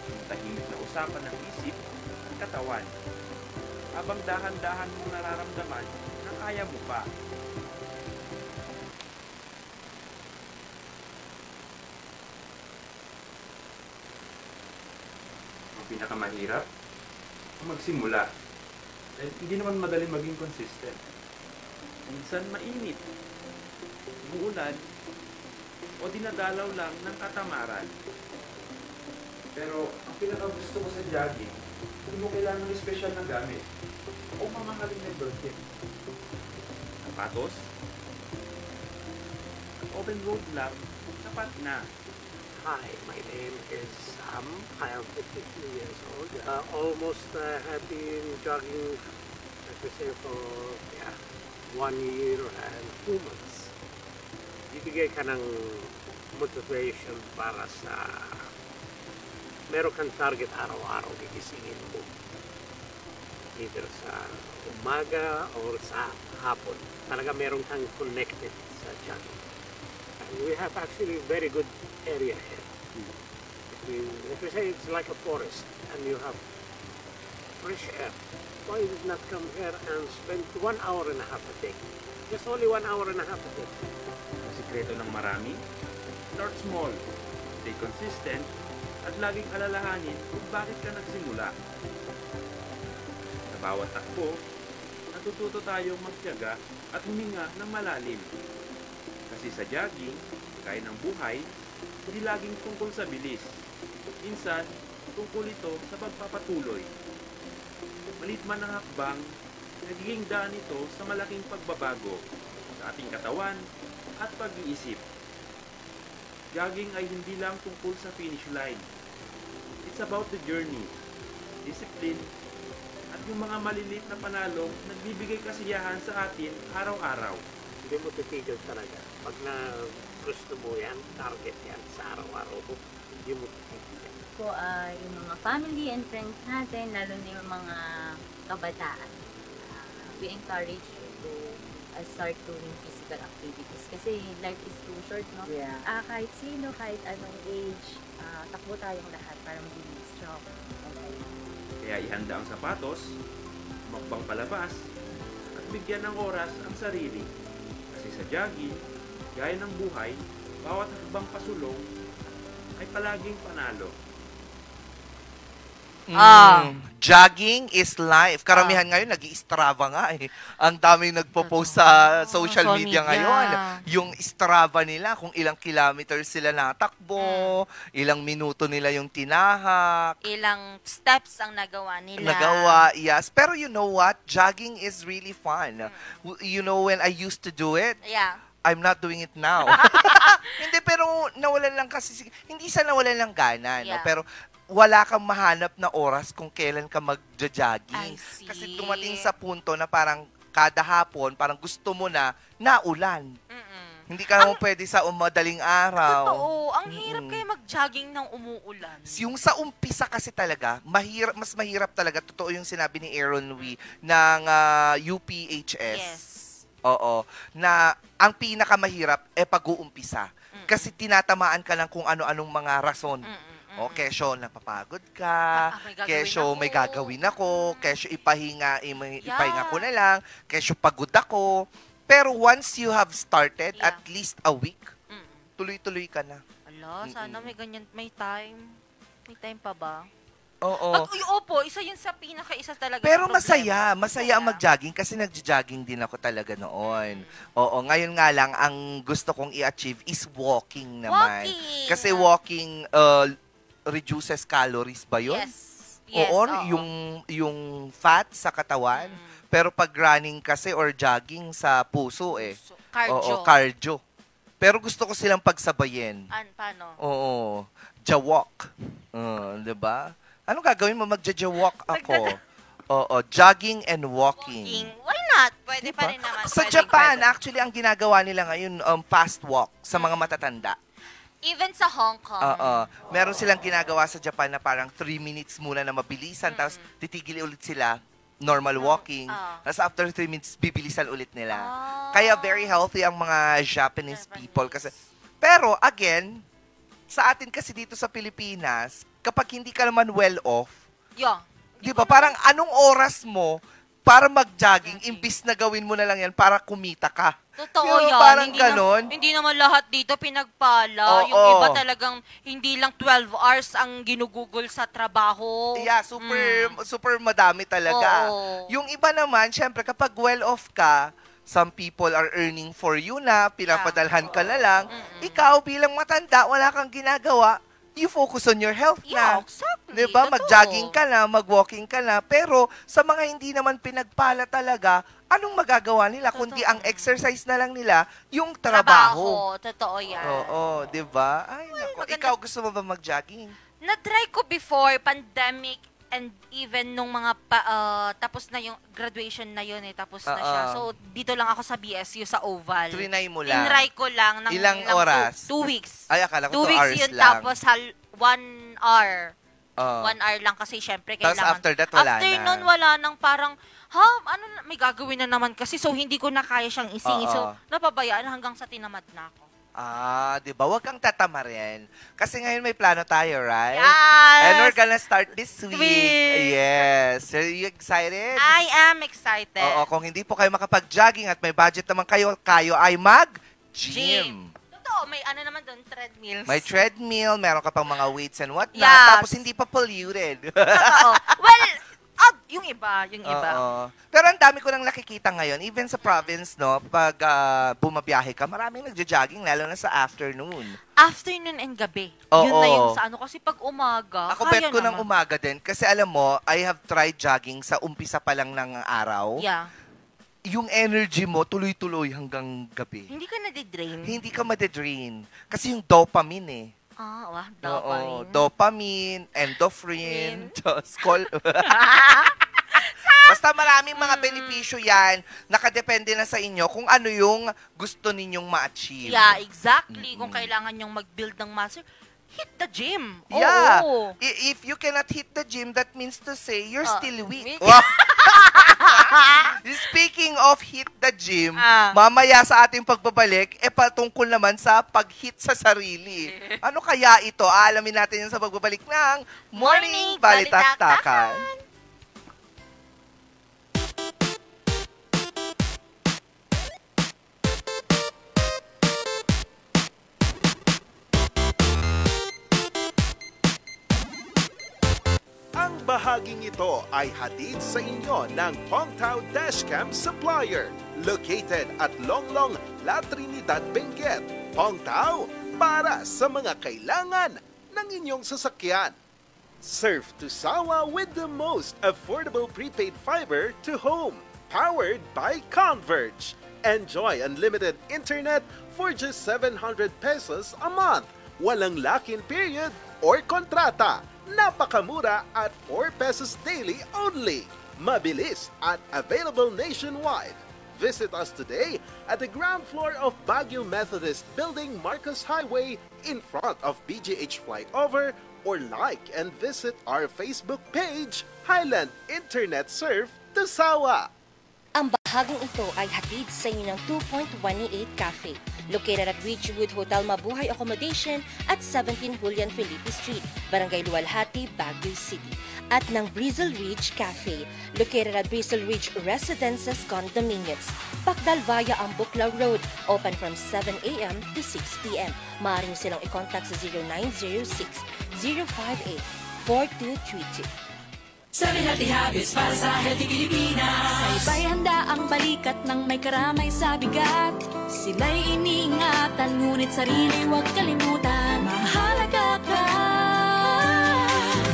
S10: Yung tahimik na usapan ng isip at katawan. Habang dahan-dahan mong nararamdaman na kaya mo pa. Ang pinakamahirap, ang magsimula. Dahil hindi naman madaling maging consistent. Minsan mainit, umuulan, o dinadalaw lang ng katamaran. Pero ang pinakagusto ko sa jogging, hindi mo kailangan ng special na gamit o mamahaling na burkit. Sapatos, open road lang, sapat na.
S13: Hi, my name is Sam. I am 52 years old. Almost have been jogging, let me say, for 1 year and 2 months. Bibigay ka ng motivation para sa meron kang target araw-araw gigisingin mo. Either sa umaga or sa hapon. Talaga meron kang connected sa jogging. And we have actually a very good area here. If you say it's like a forest and you have fresh air, why did not come here and spend 1 hour and a half a day? Just only 1 hour and a half a day.
S10: Ang sikreto ng marami, start small, stay consistent, at laging alalahanin kung bakit ka nagsimula. Sa bawat takbo, natututo tayong magtiyaga at huminga ng malalim. Kasi sa jogging, gaya ng buhay, hindi laging tungkol sa bilis. Minsan, tungkol ito sa pagpapatuloy. Malit man ang hakbang, nagiging daan ito sa malaking pagbabago sa ating katawan at pag-iisip. Jogging ay hindi lang tungkol sa finish line. It's about the journey, discipline, at yung mga maliliit na panalong nagbibigay kasiyahan sa atin araw-araw.
S13: Hindi mo titigil talaga. Pag na gusto mo yan, target yan sa araw-araw mo, hindi mo titigil yan.
S11: Po, yung mga family and friends natin, lalo na yung mga kabataan, we encourage you to start doing physical activities kasi life is too short, no?
S12: Yeah.
S11: Kahit sino, kahit anong age, takbo tayong lahat para maging strong. Okay.
S10: Kaya ihanda ang sapatos, makbang palabas, at bigyan ng oras ang sarili. Kasi sa jogging, gaya ng buhay, bawat hakbang pasulong ay palaging panalo.
S1: Jogging is life. Karamihan ngayon nag-i-Strava nga eh. Ang daming nagpo-post sa social media ngayon. Yung Strava nila, kung ilang kilometers sila natakbo, ilang minuto nila yung tinahak.
S2: Ilang steps ang nagawa nila.
S1: Nagawa, yes. Pero you know what? Jogging is really fun. You know, when I used to do it,
S2: Yeah.
S1: I'm not doing it now. Hindi, pero nawalan lang kasi, hindi sa nawalan lang gana, no?
S2: Yeah.
S1: Pero wala kang mahanap na oras kung kailan ka mag-jogging.
S2: I see.
S1: Kasi dumating sa punto na parang kada hapon, parang gusto mo na naulan. Hindi ka naman pwede sa madaling araw.
S2: Totoo. Ang hirap kayo mag-jogging ng umuulan.
S1: Yung sa umpisa kasi talaga, mas mahirap talaga. Totoo yung sinabi ni Aaron Wee ng UPHS.
S2: Yes.
S1: Oo. Na ang pinakamahirap pag-uumpisa. Kasi tinatamaan ka lang kung ano-anong mga rason. O, kesyo, napapagod ka. Kesyo, may gagawin ako. Kesyo, ipahinga ko na lang. Kesyo, pagod ako. Pero once you have started, at least a week, tuloy-tuloy ka na.
S2: Ala, sana may ganyan, may time. May time pa ba?
S1: Oo.
S2: Opo, isa yun sa pinaka-isa talaga.
S1: Pero masaya ang mag-jogging kasi nag-jogging din ako talaga noon. Oo, ngayon nga lang, ang gusto kong i-achieve is walking naman. Kasi walking reduces calories ba yun?
S2: Yes.
S1: Oo, yung fat sa katawan. Pero pag running kasi or jogging sa puso
S2: Cardio.
S1: Oo, cardio. Pero gusto ko silang pagsabayin.
S2: Paano?
S1: Oo. Jawalk. 'Di ba? Anong gagawin mo? Magja-walk ako. Oo, jogging and walking.
S2: Why not? Pwede pa rin naman.
S1: Sa Japan, actually, ang ginagawa nila ngayon, fast walk sa mga matatanda.
S2: Even sa Hong Kong.
S1: Meron silang ginagawa sa Japan na parang 3 minutes muna na mabilisan, tapos titigil ulit sila, normal walking. Tapos after 3 minutes, bibilisan ulit nila. Kaya very healthy ang mga Japanese people. Pero again, sa atin kasi dito sa Pilipinas, kapag hindi ka naman well off, di ba, parang anong oras mo para mag-jogging, imbis na gawin mo na lang yan para kumita ka.
S2: Totoo yan.
S1: Parang ganon.
S2: Hindi naman lahat dito pinagpala. Yung iba talagang hindi lang 12 hours ang ginugugol sa trabaho.
S1: Yeah, super madami talaga. Yung iba naman, syempre kapag well off ka, some people are earning for you na, pinapadalhan ka na lang. Ikaw bilang matanda, wala kang ginagawa, you focus on your health na.
S2: Exactly.
S1: Diba? Mag-jogging ka na, mag-walking ka na. Pero sa mga hindi naman pinagpala talaga, anong magagawa nila? Kundi ang exercise na lang nila, yung trabaho.
S2: Totoo yan.
S1: Oo, diba? Ay, nako. Ikaw gusto mo ba mag-jogging?
S2: Na-try ko before, pandemic, and even nung mga tapos na yung graduation na yun tapos na siya. So, dito lang ako sa BSU sa Oval.
S1: Trinay mo lang?
S2: Tinry ko lang.
S1: Ilang oras?
S2: 2 weeks.
S1: Ay, akala ko 2 hours lang. 2 weeks yun,
S2: tapos 1 hour. 1 hour lang kasi syempre kailangan.
S1: Tapos after that, wala
S2: after nun, wala nang parang, may gagawin na naman kasi. So, hindi ko na kaya siyang isingit. So, napabayaan hanggang sa tinamad na ako.
S1: Di ba? Huwag kang tatamarin. Kasi ngayon may plano tayo, right?
S2: Yes!
S1: And we're gonna start this week. Yes. Are you excited?
S2: I am excited.
S1: Oo, kung hindi po kayo makapag-jogging at may budget naman kayo ay mag-gym.
S2: Totoo, may ano naman doon, treadmills.
S1: May treadmill, meron ka pang mga weights and whatnot.
S2: Yes.
S1: Tapos hindi pa polluted.
S2: Totoo. Well, yung iba.
S1: Pero ang dami ko nang nakikita ngayon, even sa province, no, pag bumabiyahe ka, maraming nagja-jogging, lalo na sa afternoon.
S2: Afternoon and gabi. Yun na yung sa ano. Kasi pag umaga,
S1: ako bet ko ng umaga din. Kasi alam mo, I have tried jogging sa umpisa pa lang ng araw.
S2: Yeah.
S1: Yung energy mo, tuloy-tuloy hanggang gabi.
S2: Hindi ka nadidrain.
S1: Hindi ka madidrain. Kasi yung dopamine
S2: Dopamine.
S1: Dopamine, endorphin, basta maraming mga benepisyo yan. Nakadepende na sa inyo kung ano yung gusto ninyong ma-achieve.
S2: Yeah, exactly. Kung kailangan nyong mag-build ng muscle, hit the gym.
S1: Yeah. If you cannot hit the gym, that means to say you're still weak. Speaking of hit the gym, mamaya sa ating pagbabalik, patungkol naman sa pag-hit sa sarili. Ano kaya ito? Alamin natin yan sa pagbabalik ng Morning Balitaktakan.
S3: Bahaging ito ay hatid sa inyo ng Pongtao Dashcam Supplier, located at Longlong, La Trinidad, Benguet. Pongtao, para sa mga kailangan ng inyong sasakyan. Surf to Sawa with the most affordable prepaid fiber to home, powered by Converge. Enjoy unlimited internet for just 700 pesos a month. Walang lock-in period or kontrata. Napakamura at 4 pesos daily only. Mabilis at available nationwide. Visit us today at the ground floor of Baguio Methodist Building, Marcos Highway, in front of BGH Flyover, or like and visit our Facebook page, Highland Internet Surf to Sawa.
S14: Ang bahaging ito ay hatid sa inyo ng 2.188 Cafe, located at Ridgewood Hotel Mabuhay Accommodation at 17 Julian Felipe Street, Barangay Luwalhati, Baguio City. At ng Brizzle Ridge Cafe, located at Brizzle Ridge Residences Condominiums, Pacdal via Ambuclaw Road, open from 7 a.m. to 6 p.m. Maaari niyo silang i-contact sa 0906-058-4232.
S6: 7 Healthy Habits para sa Healthy Pilipinas.
S15: Sa iba'y handa ang balikat ng may karamay sa bigat. Sila'y iniingatan, ngunit sarili huwag kalimutan. Mahalaga ka.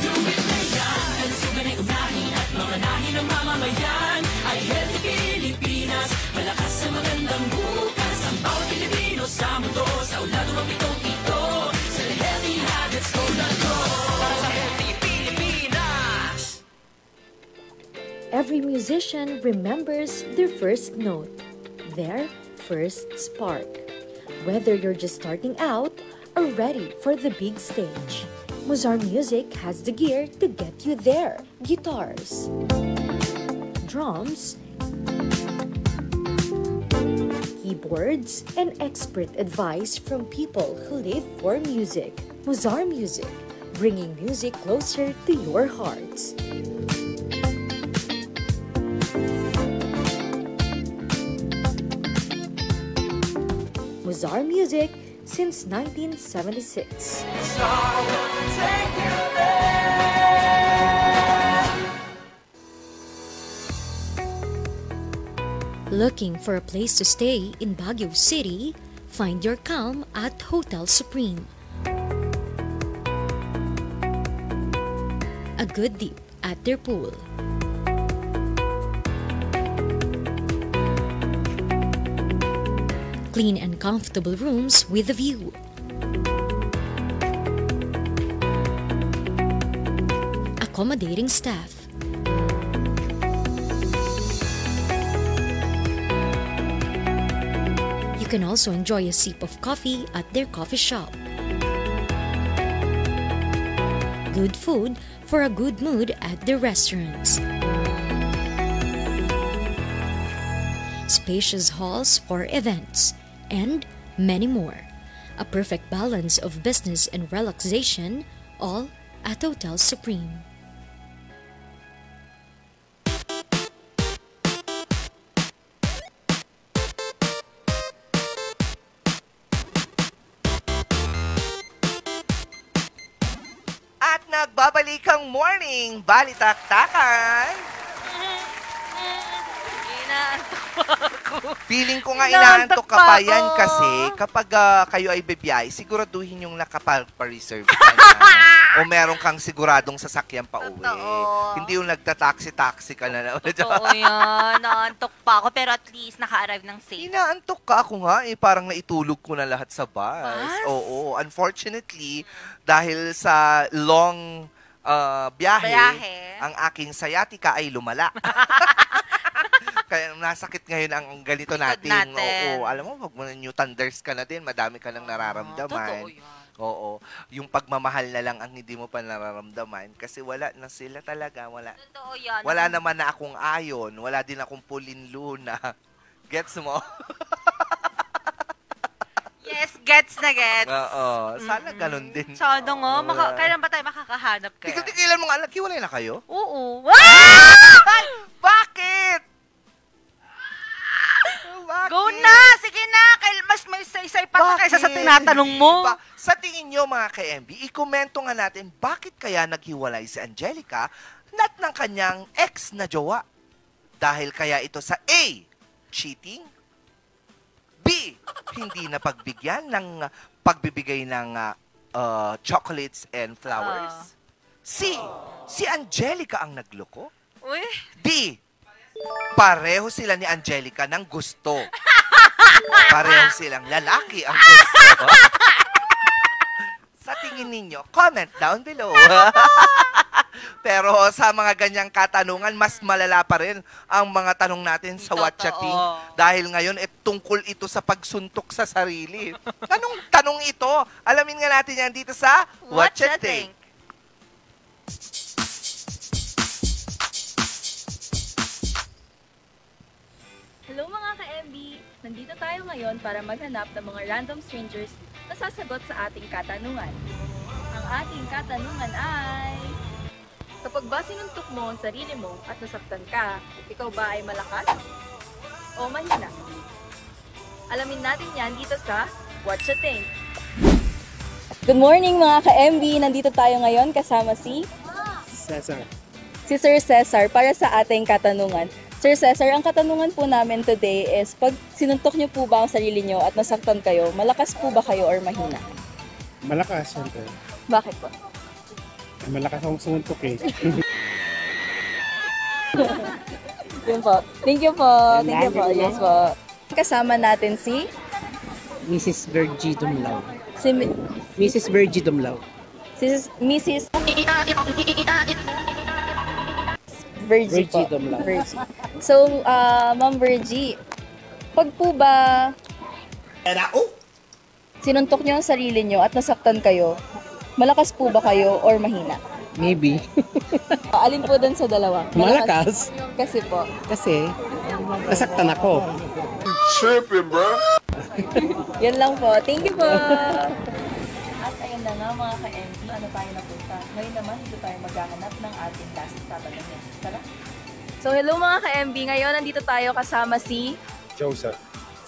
S6: Dumit na yan, kalusugan ay unahin at mamanahin ng mamamayan. Ay Healthy Pilipinas, malakas sa magandang bukas. Ang bawat Pilipino sa mundo, sa ulado ang pitong ito. Sa Healthy Habits, go na go. Para sa Healthy Pilipinas.
S16: every musician remembers their first note, their first spark. Whether you're just starting out or ready for the big stage, Mozar Music has the gear to get you there. Guitars, drums, keyboards, and expert advice from people who live for music. Mozar Music, bringing music closer to your hearts. Mozar Music since 1976. Looking for a place to stay in Baguio City? Find your calm at Hotel Supreme. A good dip at their pool. Clean and comfortable rooms with a view. Accommodating staff. You can also enjoy a sip of coffee at their coffee shop. Good food for a good mood at their restaurants. Spacious halls for events, and many more. A perfect balance of business and relaxation, all at Hotel Supreme.
S1: At nagbabalikang morning, balitaktakan. Feeling ko nga inaantok ka pa yan kasi kapag kayo ay bibiyay, siguraduhin yung nakapag-reserve ka na. O meron kang siguradong sasakyan pa uwi. Hindi yung nagta-taxi-taxi ka na.
S2: Totoo yan. Naantok pa ako pero at least naka-arrive ng safe.
S1: Inaantok ka ako nga eh. Parang naitulog ko na lahat sa bus. Oo. Unfortunately, dahil sa long biyahe, ang aking sciatica ay lumala. Kaya nasakit ngayon ang ganito natin. Oo, alam mo, pag new thunders ka na din, madami ka nang nararamdaman.
S2: Totoo yan.
S1: Oo, yung pagmamahal na lang ang hindi mo pa nararamdaman kasi wala na sila talaga, wala.
S2: Totoo yan.
S1: Wala naman na akong ayon, wala din akong Pauline Luna. Gets mo?
S2: Yes, gets na gets.
S1: Oo, sana ganun din.
S2: Sana nga, kailan ba tayo makakahanap kaya?
S1: Tigil-tigilan mo nga, hiwalay na kayo?
S2: Oo.
S1: Bakit?
S2: Go na! Sige na! Mas may isa-isay pa kaysa sa tinatanong mo.
S1: Sa tingin nyo mga ka-MB, i-komento nga natin bakit kaya naghiwalay si Angelica at ng kanyang ex na jowa. Dahil kaya ito sa A, cheating, B, hindi na pagbigyan ng pagbibigay ng chocolates and flowers, C, si Angelica ang nagloko, D, pareho sila ni Angelica ng gusto. Pareho silang lalaki ang gusto. Sa tingin ninyo, comment down below. Pero sa mga ganyang katanungan, mas malala pa rin ang mga tanong natin sa WhatsApping. Dahil ngayon, tungkol ito sa pagsuntok sa sarili. Anong tanong ito? Alamin nga natin yan dito sa WhatsApping.
S17: Hello mga ka-MB! Nandito tayo ngayon para maghanap ng mga random strangers na sasagot sa ating katanungan. Ang ating katanungan ay... Kapag ba sinuntok mo ang sarili mo at nasaktan ka, ikaw ba ay malakas o mahina? Alamin natin yan dito sa What You Think.
S9: Good morning mga ka-MB! Nandito tayo ngayon kasama si...
S18: Cesar.
S9: Si Sir Cesar para sa ating katanungan. Sir Cesar, ang katanungan po namin today is, pag sinuntok niyo po ba ang sarili niyo at nasaktan kayo, malakas po ba kayo or mahina?
S18: Malakas, syempre.
S9: Bakit po?
S18: Malakas akong sumuntok eh.
S9: Yun po. Thank you po. Thank you po. Yes po. Kasama natin si...
S18: Mrs. Virgie Dumlao.
S9: Si
S18: Mrs. Virgie Dumlao.
S9: Mrs. Virgie po.
S18: Virgie Dumlao.
S9: Virgie. So, Ma'am Virgie, pag po ba sinuntok niyo ang sarili niyo at nasaktan kayo, malakas po ba kayo or mahina?
S18: Maybe.
S9: Alin po dun sa dalawa?
S18: Malakas.
S9: Kasi po.
S18: Kasi, nasaktan ako.
S6: Tripping, bro.
S9: Yan lang po. Thank you po.
S17: At ayun na nga mga ka-MB, ano tayo napunta? Ngayon naman, dito tayo maghahanap ng ating last tatanungin. Tara? So hello mga ka-MB, ngayon nandito tayo kasama si
S18: Joseph.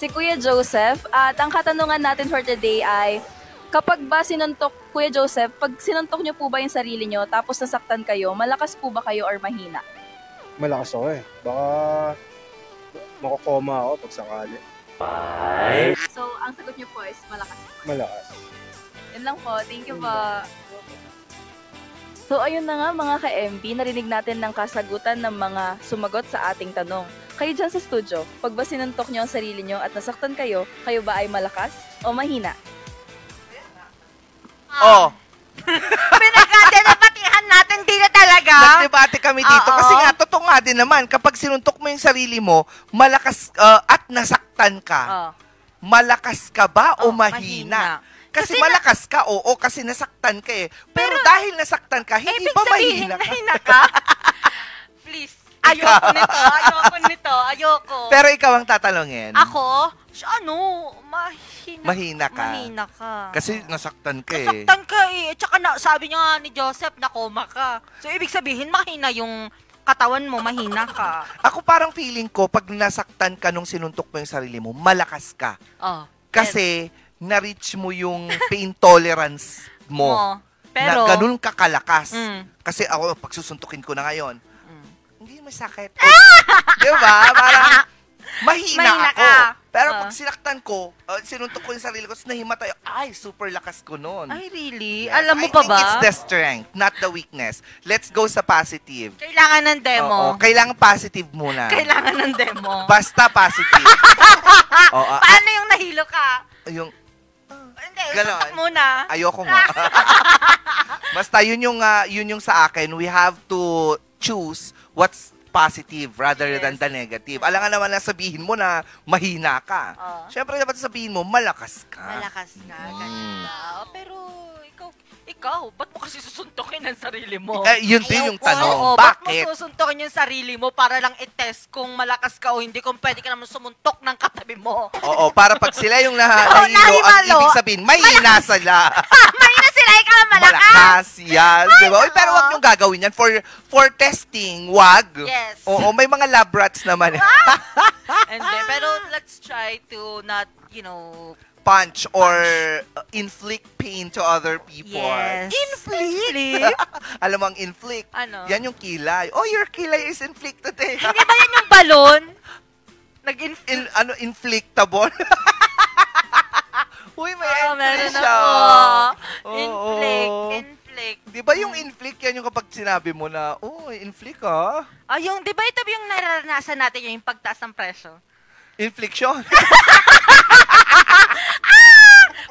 S17: Kuya Joseph. At ang katanungan natin for today ay, kapag ba sinuntok, Kuya Joseph, pag sinuntok niyo po ba yung sarili niyo tapos nasaktan kayo, malakas po ba kayo or mahina?
S19: Malakas ako eh. Baka makakoma ako pag sakali.
S17: So, ang sagot niyo po is malakas po.
S19: Malakas.
S17: Yan lang po. Thank you po. So, ayun na nga mga ka-MB, narinig natin ng kasagutan ng mga sumagot sa ating tanong. Kayo dyan sa studio, pag ba sinuntok niyo ang sarili niyo at nasaktan kayo, kayo ba ay malakas o mahina?
S1: Oh.
S2: Pinagdedebatihan natin dito talaga.
S1: Nagdebate kami dito.
S2: Oo.
S1: Kasi nga, totoo nga din naman, kapag sinuntok mo yung sarili mo, malakas at nasaktan ka, malakas ka ba o mahina? Kasi malakas ka, oo, kasi nasaktan ka eh. Pero dahil nasaktan ka, hindi ba mahina ka?
S2: Please. Ayoko nito.
S1: Pero ikaw ang tatalungin.
S2: Ako? Mahina ka.
S1: Kasi nasaktan ka eh.
S2: Nasaktan ka eh. At saka sabi niya nga ni Joseph, nakoma ka. So, ibig sabihin, mahina yung katawan mo, mahina ka.
S1: Ako parang feeling ko, pag nasaktan ka nung sinuntok mo yung sarili mo, malakas ka. Kasi, na-reach mo yung pain tolerance mo.
S2: Pero,
S1: na ganun ka kalakas. Kasi ako, pag susuntukin ko na ngayon, hindi masakit. Di ba? Parang, mahina ako. Pero pag sinaktan ko, sinuntok ko yung sarili ko, nahimatay, ay, super lakas ko nun.
S2: Ay, really?
S1: Yes,
S2: Alam mo pa ba?
S1: It's the strength, not the weakness. Let's go sa positive.
S2: Kailangan ng demo.
S1: Oo, kailangan positive muna.
S2: Kailangan ng demo.
S1: Basta positive.
S2: Paano yung nahilo ka?
S1: Yung,
S2: hindi,
S1: ganon.
S2: suntok muna.
S1: Ayoko nga. Basta yun yung sa akin, we have to choose what's positive rather than the negative. Alam nga naman na sabihin mo na mahina ka. Siyempre dapat sabihin mo, malakas ka.
S2: Malakas ka, ganun ba? Pero ikaw, ba't mo kasi susuntokin ang sarili mo?
S1: Yun din yung tanong.
S2: Ba't
S1: Bakit?
S2: mo susuntokin yung sarili mo para lang i-test kung malakas ka o hindi, kung pwede ka naman sumuntok ng katabi mo?
S1: Oo, para pag sila yung nahihilo, ang ibig sabihin, mahina sila.
S2: Mahina sila, ikaw ang malakas.
S1: Yes. Diba? Uy, pero wag niyong gagawin yan. For testing, wag.
S2: Yes.
S1: Oo, may mga lab rats naman.
S2: Hindi, pero let's try to not,
S1: punch or inflict pain to other people.
S2: Yes.
S1: Inflict? Alam mo ang inflict?
S2: Ano?
S1: Yan yung kilay. Oh, your kilay is inflicted eh.
S2: Hindi ba yan yung balon?
S1: Inflictable? Uy, may
S2: meron
S1: siya.
S2: Inflict.
S1: Di ba yung inflict yan yung kapag sinabi mo na, inflict ah?
S2: Di ba ito yung naranasan natin yung pagtaas ng presyo?
S1: Infliction?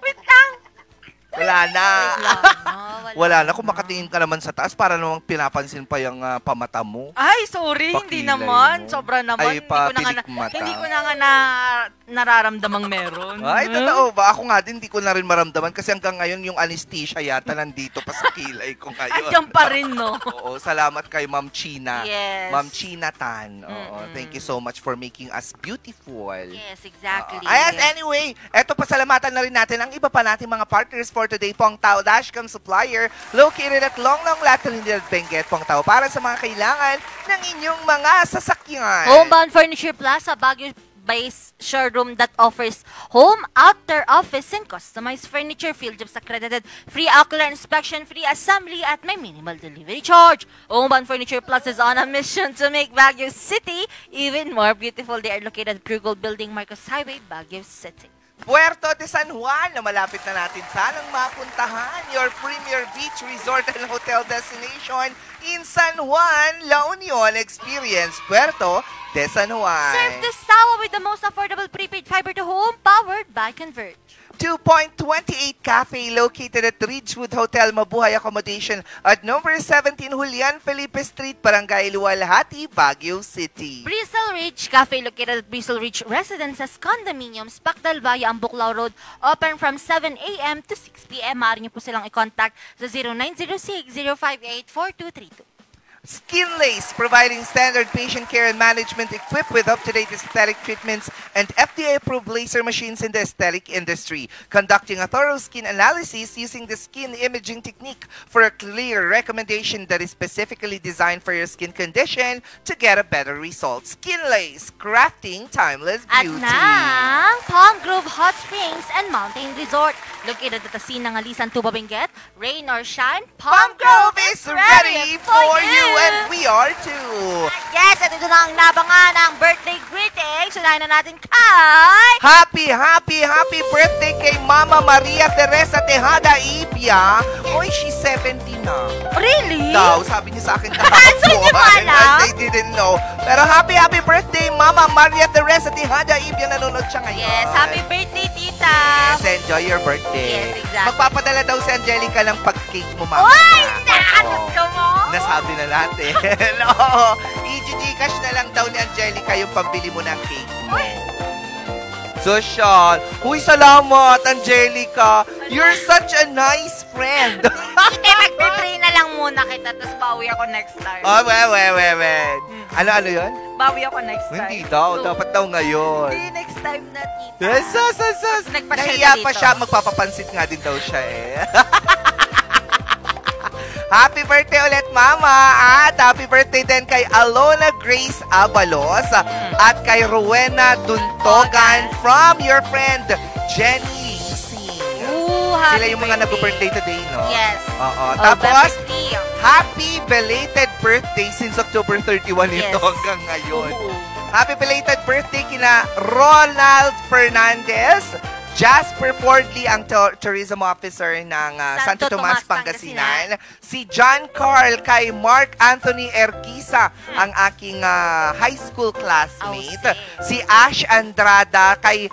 S2: Wait lang.
S1: Wala na. Wala na. Kung makatingin ka naman sa taas, para namang pinapansin pa yung pamata mo.
S2: Ay, sorry. Hindi naman. Sobra naman.
S1: Ay, papilikmata.
S2: Hindi ko na nga nararamdamang meron.
S1: Ay, totoo ba? Ako nga din, hindi ko na rin maramdaman kasi hanggang ngayon yung anesthesia yata nandito pa sa kilay ko ngayon.
S2: Andiyan pa rin, no?
S1: Oo, salamat kay Ma'am China.
S2: Yes.
S1: Ma'am China Tan. Oo, thank you so much for making us beautiful.
S2: Yes, exactly.
S1: Ayan, anyway, eto pasalamatan na rin natin ang iba pa nating mga partners for today po ang Tao Dashcam Supplier located at Longlong Latolindel Benguet po ang Tao para sa mga kailangan ng inyong mga sasakyan.
S2: Homebound Furniture Plaza, Baguio-based showroom that offers home, outdoor office, and customized furniture. Field jobs accredited, free ocular inspection, free assembly at may minimal delivery charge. Homebound Furniture Plaza is on a mission to make Baguio City even more beautiful. They are located at Krugel Building, Marcos Highway, Baguio City.
S1: Puerto de San Juan na malapit na natin sanang mapuntahan. Your premier beach resort and hotel destination in San Juan, La Union. Experience Puerto de San Juan.
S2: Serve the Sawa with the most affordable prepaid fiber to home powered by Converge.
S1: 2.28 Cafe located at Ridgewood Hotel Mabuhay Accommodation at number 17 Julian Felipe Street, Barangay Luwalhati, Baguio City.
S2: Bristol Ridge Cafe located at Bristol Ridge Residences Condominiums, Pactal Vaya, Ambuclao Road, open from 7 a.m. to 6 p.m. Maaari niyo po silang i-contact sa 0906-058-4232.
S1: Skin Lace, providing standard patient care and management equipped with up-to-date aesthetic treatments and FDA-approved laser machines in the aesthetic industry, conducting a thorough skin analysis using the skin imaging technique for a clear recommendation that is specifically designed for your skin condition to get a better result. Skin Lace, crafting timeless beauty.
S2: At ng Palm Grove Hot Springs and Mountain Resort, located at the scene ng Alisan, Tuba Benguet, rain or shine, Palm Grove is ready for you!
S1: And we are too.
S2: Yes, at ito na ang nabangan ng birthday greetings. Unahin na natin kay...
S1: Happy birthday kay Mama Maria Teresa Tejada Ibia. Oy, she's 70 na.
S2: Really?
S1: Daw, sabi niya sa akin kahapon.
S2: So, hindi mo alam?
S1: I didn't know. Pero happy birthday, Mama Maria Teresa Tejada Ibia. Nanonood siya ngayon.
S2: Yes, happy birthday, tita.
S1: Yes, enjoy your birthday.
S2: Yes, exactly.
S1: Magpapadala daw si Angelica ng pag-cake mo, Mama.
S2: Uy, gusto mo?
S1: Nasabi na natin. Oo. I-Gcash na lang daw ni Angelica yung pambili mo ng cake mo. Social. Uy, salamat, Angelica. You're such a nice friend.
S2: Mag-pray na lang muna kita, tapos bawi ako next time.
S1: Oh, well. Ano yun?
S2: Bawi ako next time.
S1: Hindi daw. Dapat daw ngayon.
S2: Hindi, next time na, tita.
S1: Yes. Nahiya pa siya. Magpapapansit nga din daw siya eh. Happy birthday ulit, Mama! At happy birthday din kay Alona Grace Abalos at kay Rowena Duntogan from your friend, Jenny Singh. Sila yung mga nag-birthday today, no?
S2: Yes.
S1: Oo. Tapos, happy belated birthday since October 31 ito hanggang ngayon. Happy belated birthday kina Ronald Fernandez, Jasper Fordley, ang tourism officer ng Santo Tomas, Pangasinan. Si John Carl kay Mark Anthony Erquisa, ang aking high school classmate. Si Ash Andrada kay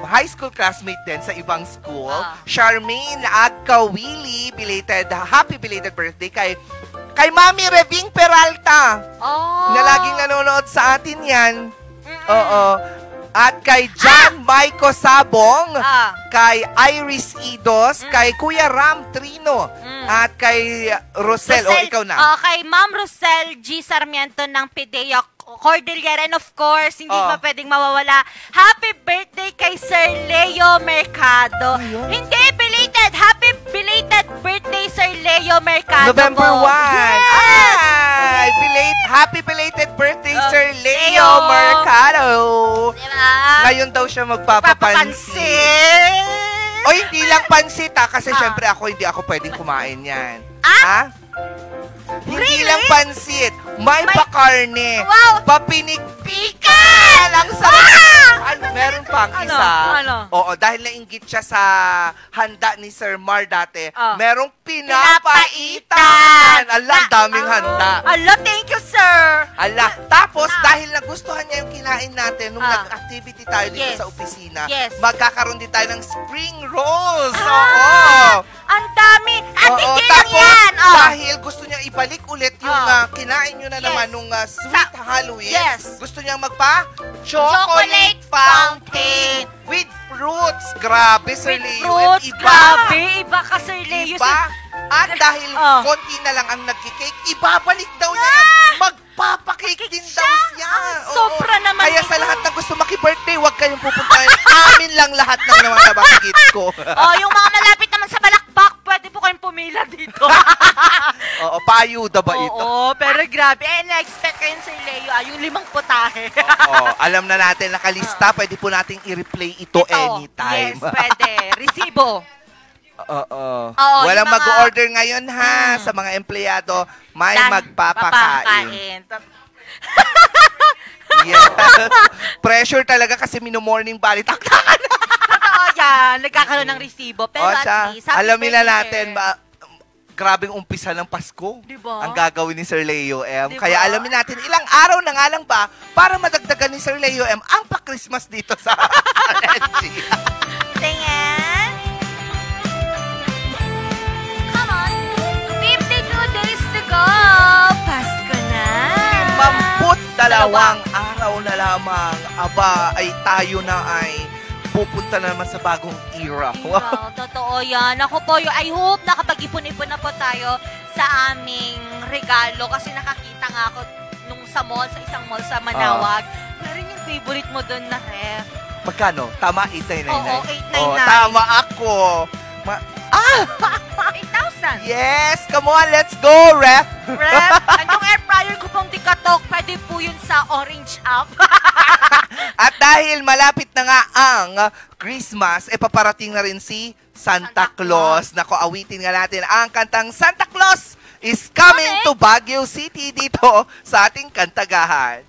S1: high school classmate din sa ibang school. Charmaine Agkawili, happy belated birthday kay Mami Reving Peralta. Na laging nanonood sa atin yan. Oo. At kay John Maiko Sabong, kay Iris Idos, kay Kuya Ram Trino, at kay Rosel. O, ikaw na.
S2: Kay Ma'am Rosel G. Sarmiento ng Pidea Cordillera. And of course, hindi pa pwedeng mawawala. Happy birthday kay Sir Leo Mercado. Hindi, belated. Happy belated birthday, Sir Leo Mercado.
S1: November 1.
S2: Yes!
S1: Happy belated birthday, Sir Leo Mercado. Ngayon daw siya magpapapansit. O, hindi lang pansit kasi syempre hindi ako pwedeng kumain yan. Hindi lang pansit. May pakarne. Papinikpikan! Ang sarap! Ay, meron pang isa. Oo, dahil nainggit siya sa handa ni Sir Mar dati, merong pinapaitan. Ala, daming handa.
S2: Ala, thank you, sir.
S1: Ala, tapos dahil nagustuhan niya yung kinain natin nung nag-activity tayo dito sa opisina, magkakaroon din tayo ng spring rolls. Oo.
S2: Ang dami. At hindi lang
S1: tapos,
S2: yan.
S1: Dahil gusto niya ibalik ulit yung kinain nyo na naman nung sweet Halloween. Gusto niya chocolate fountain with fruits. Grabe, Sir Leo.
S2: Iba ka, Sir Leo.
S1: At dahil konti na lang ang nagkikake, ibabalik daw niya yan. Magpapakake din daw siya.
S2: Sobra naman.
S1: Kaya sa lahat na gusto maki-birthday, huwag kayong pupuntahin. Amin lang lahat ng naman nabakikit ko.
S2: Yung mga malapit naman sa Balakbak, pwede po kayong pumila dito.
S1: Oo, paayuda ba ito?
S2: Oo, pero grabe. Na-expect ko yun, Sir Leo. Yung 5 putahe.
S1: Oo, alam na natin, nakalista. Pwede po nating i-replay ito anytime.
S2: Yes, pwede. Resibo.
S1: Oo. Walang mag-order ngayon ha. Sa mga empleyado, may magpapakain. Yes. Pressure talaga kasi mino-morning balitaktakan.
S2: yan. Nagkakaroon ng resibo. Pero
S1: O siya,
S2: at least, happy
S1: alamin na
S2: birthday,
S1: natin, grabing umpisa ng Pasko
S2: Diba?
S1: ang gagawin ni Sir Leo M.
S2: Diba?
S1: Kaya alamin natin, ilang araw na nga lang ba para madagdagan ni Sir Leo M ang pa-Christmas dito sa LG.
S2: Tingin. Come on. 52 days to go. Pasko na.
S1: 52 araw na lamang. Aba, ay tayo na ay pupunta na naman sa bagong era.
S2: Wow, totoo yan. Ako po, I hope nakapag-ipon-ipon na po tayo sa aming regalo kasi nakakita nga ako nung sa isang mall sa Manawag. Meron yung favorite mo doon na ref.
S1: Magkano? Tama, 899?
S2: Oo, 899.
S1: Tama ako.
S2: 8,000.
S1: Yes! Come on, let's go, ref!
S2: Ref, anong air fryer ko pong tikatok, pwede po yun sa Orange app.
S1: At dahil malapit na nga ang Christmas, paparating na rin si Santa Claus. Nako, awitin nga natin ang kantang Santa Claus is coming to Baguio City dito sa ating kantagahan.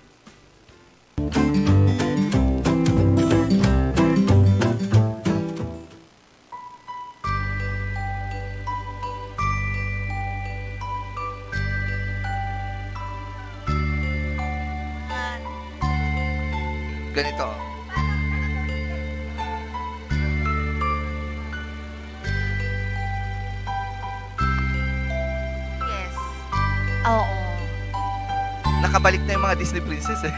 S1: Ganito.
S2: Yes. Oo.
S1: Nakabalik na yung mga Disney princess eh.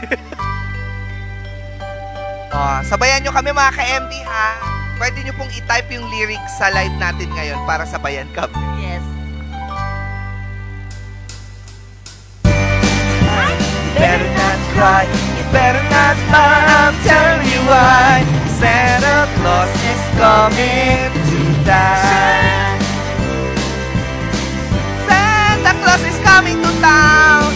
S1: Sabayan nyo kami mga ka-MD ha. Pwede nyo pong i-type yung lyrics sa live natin ngayon para sabayan kami.
S2: Yes.
S1: Better not cry, you better not lie, I'm telling you why. Santa Claus is coming to town. Santa Claus is coming to town.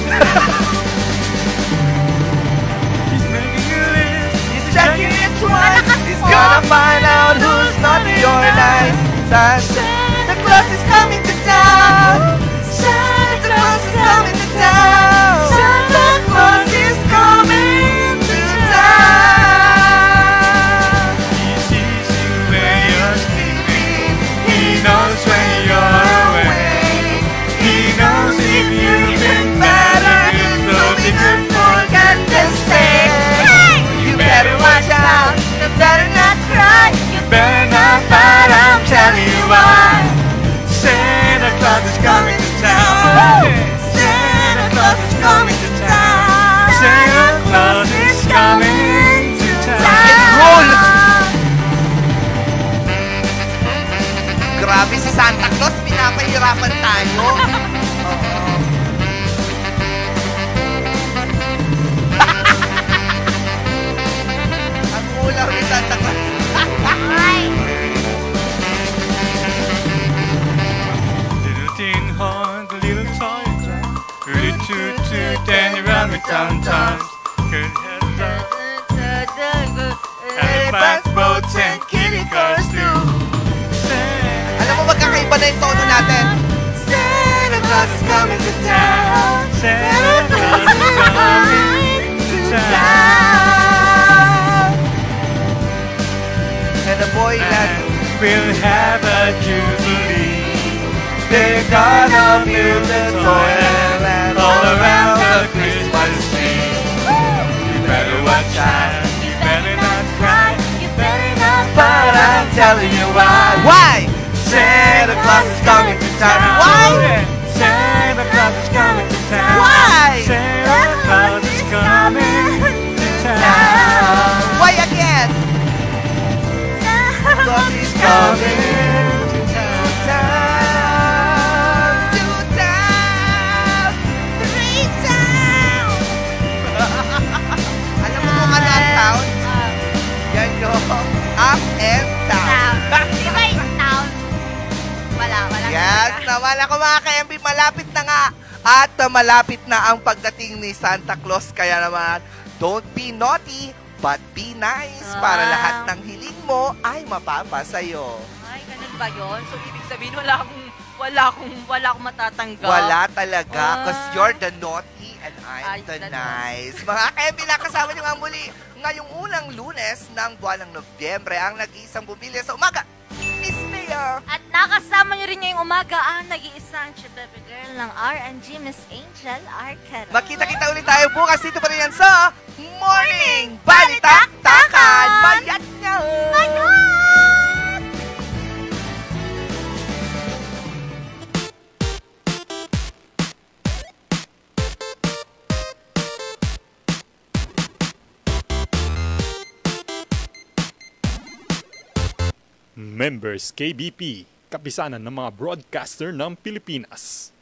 S1: He's making a list, he's checking it twice. He's gonna find out who's naughty or nice. Santa Claus is coming to town. Santa Claus is coming to town. Santa Claus is coming to town. He sees you when you're sleeping. He knows when you're awake. He knows if you've been better. So if you forget to stay, you better watch out. You better not cry. You better not fight. I'm telling you why. Santa Claus is coming to town. Santa Claus is coming to town. Santa Claus is coming to town. Grabe si Santa Claus, pinapahirapan tayo. Ang ulam ni Santa Claus. Little tin horn, the little toy drum. Really toot toot and you run me sometimes. Good heads up. Elephants, boats, and kitty cars too. Alam mo, magkakaiba na yung tono natin. Santa Claus is coming to town. Santa Claus is coming to town. And the boy that will have a jubilee. They're gonna build a toyland all around the Christmas tree. You better watch out. You better not cry. You better not fight. I'm telling you why. Why? Santa Claus is coming to town. Why? Santa Claus is coming to town. Why? Santa Claus is coming to town. Why again? Santa Claus is coming to town. Alam mo kung ano ang town? Yan yung up and down.
S2: Di ba yung town? Wala.
S1: Yes, naman ako mga ka-MB, malapit na nga. At malapit na ang pagdating ni Santa Claus. Kaya naman, don't be naughty, but be nice. Para lahat ng hiling mo ay mapapasayo.
S2: Ay, ganun ba yun? So, ibig sabihin, wala akong matatanggap.
S1: Wala talaga, because you're the naughty And I'm the nice. Mga ka-MB, kasama niyo nga muli ngayong unang Lunes ng buwan ng Nobyembre ang nag-iisang bumilya sa umaga, Miss Mia.
S2: At nakasama niyo rin ngayong umaga ang nag-iisang chipepe girl ng R&G, Miss Angel Arcaro.
S1: Makita-kita ulit tayo bukas dito pa rin yan sa Morning Balitaktakan. Mayat niya!
S20: Members KBP, kapisanan ng mga broadcaster ng Pilipinas.